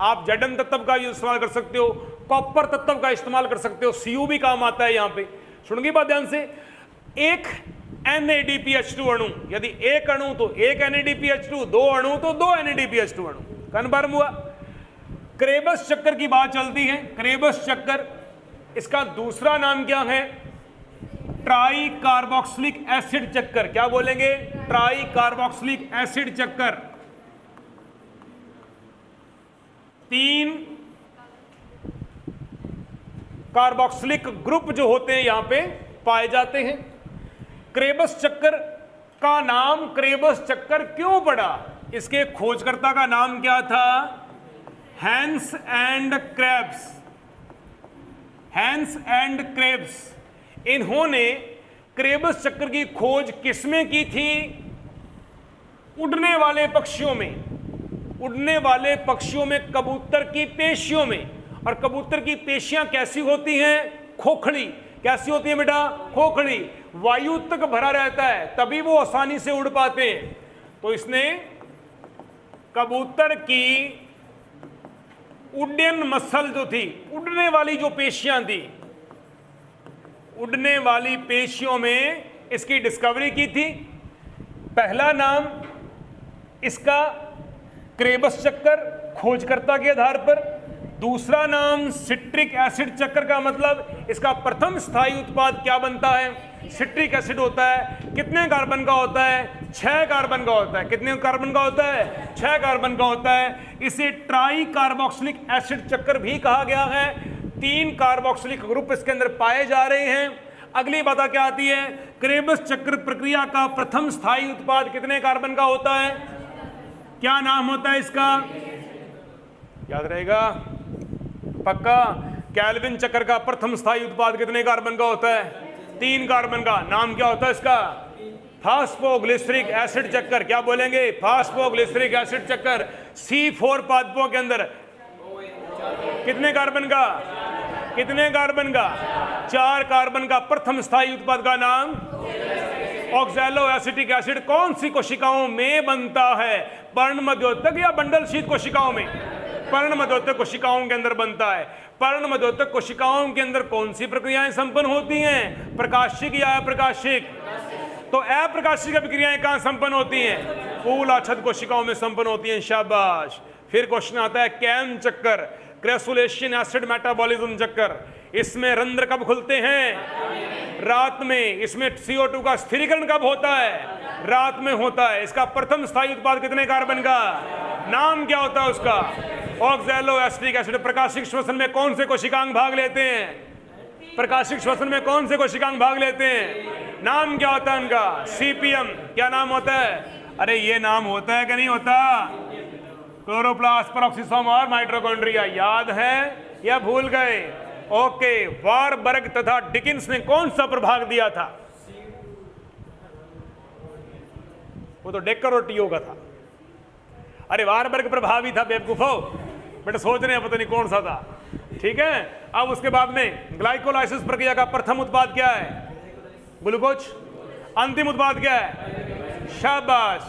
आप जडन तत्व का इस्तेमाल कर सकते हो, कॉपर तत्व का इस्तेमाल कर सकते हो, सीयू भी काम आता है यहां पे। सुनिए बात ध्यान से, एक NADPH2 अणु, यदि एक अणु तो एक NADPH2, 2 अणु तो 2 NADPH2 अणु। कन्फर्म हुआ? क्रेबस चक्कर की बात चलती है। क्रेबस चक्कर, इसका दूसरा नाम क्या है? ट्राई कार्बोक्सिलिक एसिड चक्कर। क्या बोलेंगे? ट्राई कार्बोक्सिलिक एसिड चक्कर। 3 कार्बोक्सिलिक ग्रुप जो होते हैं यहां पे पाए जाते हैं। क्रेबस चक्कर का नाम क्रेबस चक्कर क्यों पड़ा? इसके खोजकर्ता का नाम क्या था? Hans and Krebs. Hans and Krebs. इन्होंने क्रेबस चक्कर की खोज किसमें की थी? उड़ने वाले पक्षियों में। उड़ने वाले पक्षियों में कबूतर की पेशियों में, और कबूतर की पेशियां कैसी होती हैं? खोखली। कैसी होती है बेटा? खोखली। वायु तक भरा रहता है, तभी वो आसानी से उड़ पाते हैं। तो इसने कबूतर की उड्डयन मसल जो थी, उड़ने वाली जो पेशियां थी, उड़ने वाली पेशियों में इसकी डिस्कवरी की थी। पहला नाम इसका क्रेबस चक्कर, खोजकर्ता के आधार पर। दूसरा नाम सिट्रिक एसिड चक्कर का मतलब इसका प्रथम स्थायी उत्पाद क्या बनता है? सिट्रिक एसिड होता है। कितने कार्बन का होता है? 6 कार्बन का होता है। कितने कार्बन का होता है? 6 कार्बन का होता है। इसे ट्राई कार्बोक्सिलिक एसिड चक्कर भी कहा गया है। 3 कार्बोक्सिलिक ग्रुप इसके अंदर पाए जा रहे हैं। अगली बात क्या आती है? क्रेबस चक्र प्रक्रिया का प्रथम स्थायी उत्पाद कितने कार्बन का होता है? क्या नाम होता है इसका? याद रहेगा पक्का? कैल्विन चक्र का प्रथम स्थायी उत्पाद कितने कार्बन का होता है? 3 कार्बन का। नाम क्या होता है इसका? फास्फोग्लिसरिक एसिड चक्कर। क्या बोलेंगे? फास्फोग्लिसरिक एसिड चक्कर। C4 पादपों के अंदर कितने कार्बन का? कितने कार्बन का? 4 कार्बन का प्रथम स्थायी उत्पाद का नाम ऑक्सैलो एसिटिक एसिड। कौन सी कोशिकाओं में बनता है? पर्णमध्योतक या बंडल शीत कोशिकाओं में? पर्णमध्योतक कोशिकाओं के अंदर बनता है। पर्णमध्योतक कोशिकाओं के अंदर कौन सी प्रक्रियाएं संपन्न होती हैं? प्रकाशिक या अप्रकाशिक? तो अप्रकाशिक अभिक्रियाएं कहां संपन्न होती हैं? फूलाछद कोशिकाओं में संपन्न होती हैं। शाबाश। फिर क्वेश्चन आता है कैम चक्कर, क्रेसुलेशन एसिड मेटाबॉलिज्म चक्कर। इसमें रंध्र कब खुलते हैं? रात में। इसमें CO2 का स्थिरीकरण कब होता है? रात में होता है। इसका प्रथम स्थायी उत्पाद कितने कार्बन का? नाम क्या होता है उसका? Oxalo acetic acid. प्रकाशिक श्वसन में कौन से कोशिकांग भाग लेते हैं? प्रकाशिक श्वसन में कौन से कोशिकांग भाग लेते हैं? नाम क्या होता है उनका? CPM। क्या नाम होता है? अरे ये नाम होता है कि नहीं होता? क्लोरोप्लास्ट, पेरोक्सिसोम और माइटोकॉन्ड्रिया। याद है या भूल गए? ओके। वारबर्ग तथा डिकिंस ने कौन सा प्रभाग दिया था? वो तो डेकर और टीओ का था। अरे वारबर्ग प्रभावी था बेवकूफो, बेटा सोच रहे हैं पता नहीं कौन सा था। ठीक है। अब उसके बाद में ग्लाइकोलाइसिस प्रक्रिया का प्रथम उत्पाद क्या है? ग्लूकोज। अंतिम उत्पाद क्या है? शाबाश।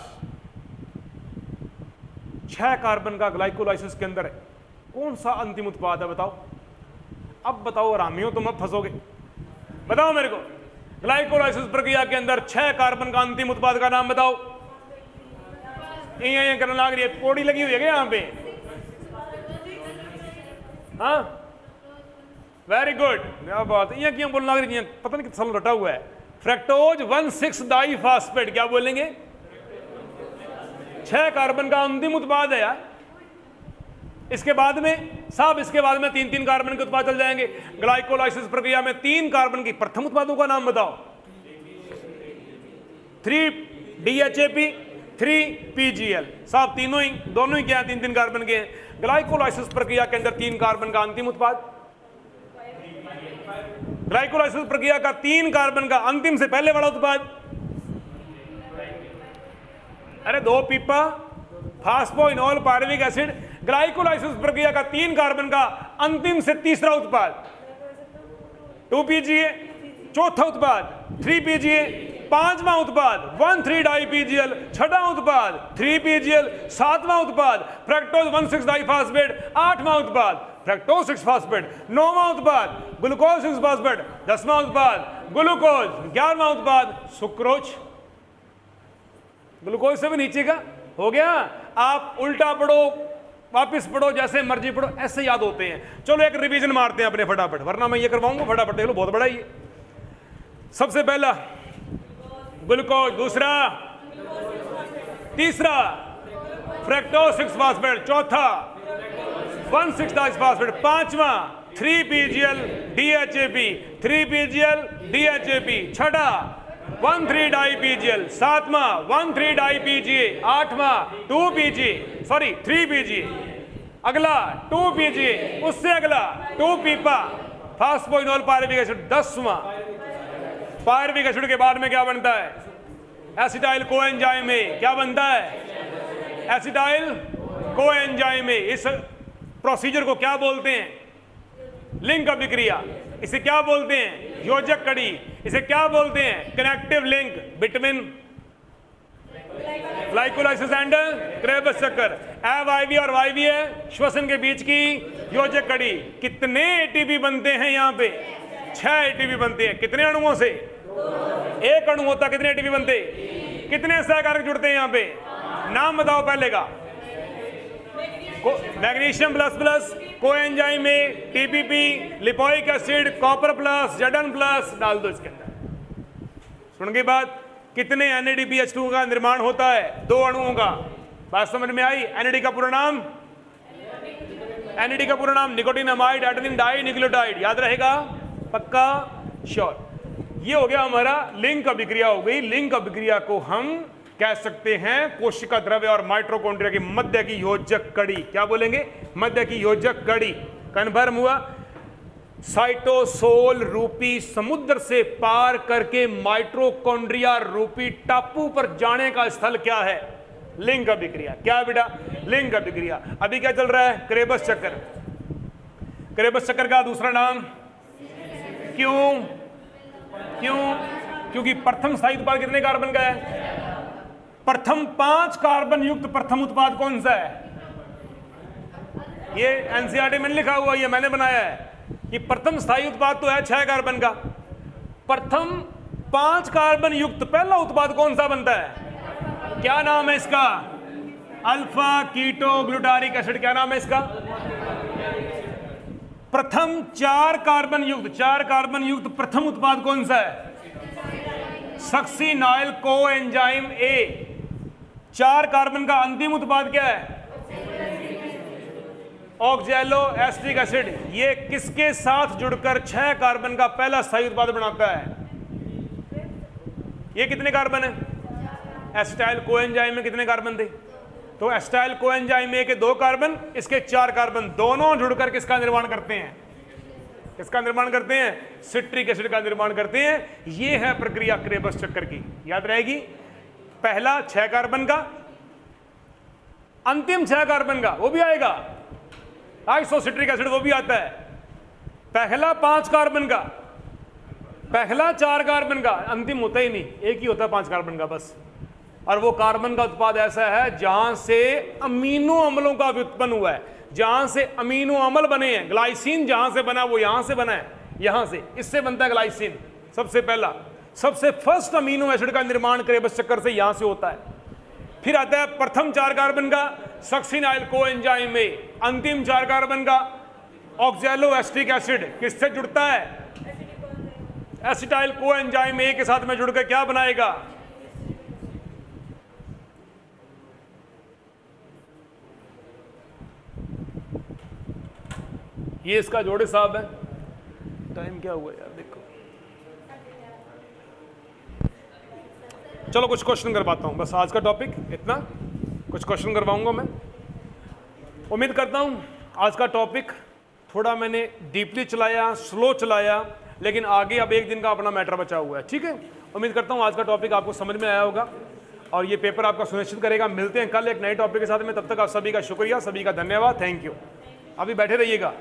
6 कार्बन का ग्लाइकोलाइसिस के अंदर है। कौन सा अंतिम उत्पाद है बताओ? अब बताओ, आरामी हो तुम, अब फंसोगे। बताओ मेरे को, ग्लाइकोलाइसिस प्रक्रिया के अंदर 6 कार्बन का अंतिम उत्पाद का नाम बताओ। ये करने लग रही है, पोड़ी लगी हुई है यहाँ पे। हाँ, वेरी गुड। क्या बात है, ये क्यों बोलने लग रही है? पता नहीं कितना रटा हुआ है। Fructose 1,6 diphosphate. क्या बोलेंगे? 6 कार्बन का अंतिम उत्पाद है यार। इसके बाद में साहब, इसके बाद में 3-3 कार्बन के उत्पाद चल जाएंगे। ग्लाइकोलाइसिस प्रक्रिया में 3 कार्बन की प्रथम उत्पादों का नाम बताओ। 3-DHAP, 3-PGL। साहब तीनों ही, दोनों ही क्या है? 3-3 कार्बन के हैं। ग्लाइकोलाइसिस प्रक्रिया के अंदर 3 कार्बन का अंतिम उत्पाद। ग्लाइकोलाइसिस प्रक्रिया का 3 कार्बन का अंतिम से पहले वाला उत्पाद। अरे 2 पीपा फास्फोइनोल पायरुविक एसिड। ग्लाइकोलाइसिस प्रक्रिया का 3 कार्बन का अंतिम से तीसरा उत्पाद 2-PGA। चौथा उत्पाद 3-PGA। 5वां उत्पाद 1,3-डाइपीजीएल। 6वां उत्पाद 3-PGL। 7वां उत्पाद फ्रक्टोज 1,6 डाइफॉस्फेट। 8वां उत्पाद फ्रक्टोज 6 फास्फेट। 9वां उत्पाद ग्लूकोज 6 फास्फेट। 10वां उत्पाद ग्लूकोज। 11वां उत्पाद सुक्रोज। ग्लूकोज से भी नीचे का हो गया। आप उल्टा पढ़ो, वापस पढ़ो, जैसे मर्जी पढ़ो, ऐसे याद होते हैं। चलो एक रिवीजन मारते हैं अपने फटाफट, वरना मैं ये करवाऊंगा फटाफट। देख लो बहुत बड़ा ये। सबसे पहला ग्लूकोज, दूसरा, तीसरा फ्रक्टोज 6 फास्फेट, चौथा 1,6 डाइफॉस्फेट, 5वां 3-PGL DHAP, 3-PGL DHAP, 6वां 1,3-डाइपीजीएल, 7वां 1,3-डाइपीजीए, 8वां 3-PGA, अगला 2-PGA, उससे अगला 2-पीपा phosphoenol pyruvic acid. 10वां pyruvic acid के बाद में क्या बनता है? एसिटाइल कोएंजाइम में क्या बनता है? Acetyl coenzyme A. इस प्रोसीजर को क्या बोलते हैं? लिंक अभिक्रिया। इसे क्या बोलते हैं? योजक कड़ी। इसे क्या बोलते हैं? Connective link between glycolysis and Krebs चक्कर। एवाईवी और वाईवीए श्वसन के बीच की योजक कड़ी। कितने एटीपी बनते हैं यहाँ पे? 6 एटीपी बनते हैं। कितने अणुओं से? एक अणु होता, कितने एटीपी बनते? कितने सहकारक जुड़ते हैं यहाँ पे? नाम बताओ पहले का। Magnesium plus plus, coenzyme A, TPP, lipoic acid, copper plus, जडन plus डाल दो इसके अंदर। सुन के बाद कितने NADPH2 का निर्माण होता है? 2 अणुओं का। बात समझ में आई? NAD का पूरा नाम, NAD का पूरा नाम निकोटिनामाइड एडेनिन डाई न्यूक्लियोटाइड। याद रहेगा? पक्का? श्योर। ये हो गया हमारा लिंक अभिक्रिया हो गई। लिंक अभिक्रिया को हम कह सकते हैं कोशिका द्रव्य और माइटोकॉन्ड्रिया की मध्य की योजक कड़ी। क्या बोलेंगे? मध्य की योजक कड़ी। कन्फर्म हुआ? साइटोसोल रूपी समुद्र से पार करके माइटोकॉन्ड्रिया रूपी टापू पर जाने का स्थल क्या है? लिंक अभिक्रिया। क्या बेटा? लिंक अभिक्रिया। अभी क्या चल रहा है? क्रेबस चक्कर। क्रेबस चक्कर का दूसरा नाम क्यों? क्योंकि प्रथम स्थायी उत्पाद कितने कार्बन का है? प्रथम 5 कार्बन युक्त प्रथम उत्पाद कौन सा है? ये एनसीईआरटी में लिखा हुआ, ये मैंने बनाया है कि प्रथम स्थायी उत्पाद तो है 6 कार्बन का। प्रथम 5 कार्बन युक्त पहला उत्पाद कौन सा बनता है? क्या नाम है इसका? Alpha keto glutaric acid. क्या नाम है इसका? प्रथम 4 कार्बन युक्त प्रथम उत्पाद कौन सा है? Succinyl coenzyme A. 4 कार्बन का अंतिम उत्पाद क्या है? Oxalo acetic acid. ये किसके साथ जुड़कर 6 कार्बन का पहला स्थायी उत्पाद बनाता है? ये कितने कार्बन है? एसिटाइल कोएंजाइम में कितने कार्बन थे? तो एसिटाइल कोएंजाइम में के 2 कार्बन, इसके 4 कार्बन, दोनों जुड़कर किसका निर्माण करते हैं? किसका निर्माण करते हैं? सिट्रिक एसिड का निर्माण करते हैं। ये है प्रक्रिया क्रेबस चक्कर की। याद रहेगी? पहला 6 कार्बन का, अंतिम 6 कार्बन का वो भी आएगा, आइसोसिट्रिक एसिड वो भी आता है। पहला 5 कार्बन का, पहला 4 कार्बन का, अंतिम होता ही नहीं, एक ही होता है 5 कार्बन का बस। और वो कार्बन का उत्पाद ऐसा है जहां से अमीनो अम्लों का व्युत्पन्न हुआ है, जहां से अमीनो अम्ल बने हैं। ग्लाइसिन जहां से बना वो यहां से बना है, यहां से, इससे बनता है ग्लाइसिन। सबसे पहला, सबसे फर्स्ट अमीनो एसिड का निर्माण क्रेबस चक्कर से यहां से होता है। फिर आता है प्रथम 4 कार्बन का सक्सिनाइल कोएंजाइम में, अंतिम 4 कार्बन का ऑक्सैलो एसिटिक एसिड किससे जुड़ता है? एसिटाइल कोएंजाइम ए के साथ में जुड़कर क्या बनाएगा? ये इसका जोड़े साहब है। टाइम क्या हुआ यार देखो। चलो कुछ क्वेश्चन करवाता हूं, बस आज का टॉपिक इतना, कुछ क्वेश्चन करवाऊंगा मैं। उम्मीद करता हूं आज का टॉपिक थोड़ा मैंने डीपली चलाया, स्लो चलाया, लेकिन आगे अब 1 दिन का अपना मैटर बचा हुआ है। ठीक है, उम्मीद करता हूं आज का टॉपिक आपको समझ में आया होगा और ये पेपर आपका सुनिश्चित करेगा। मिलते हैं कल एक नए टॉपिक के साथ में, तब तक आप सभी का शुक्रिया, सभी का धन्यवाद, थैंक यू। अभी बैठे रहिएगा।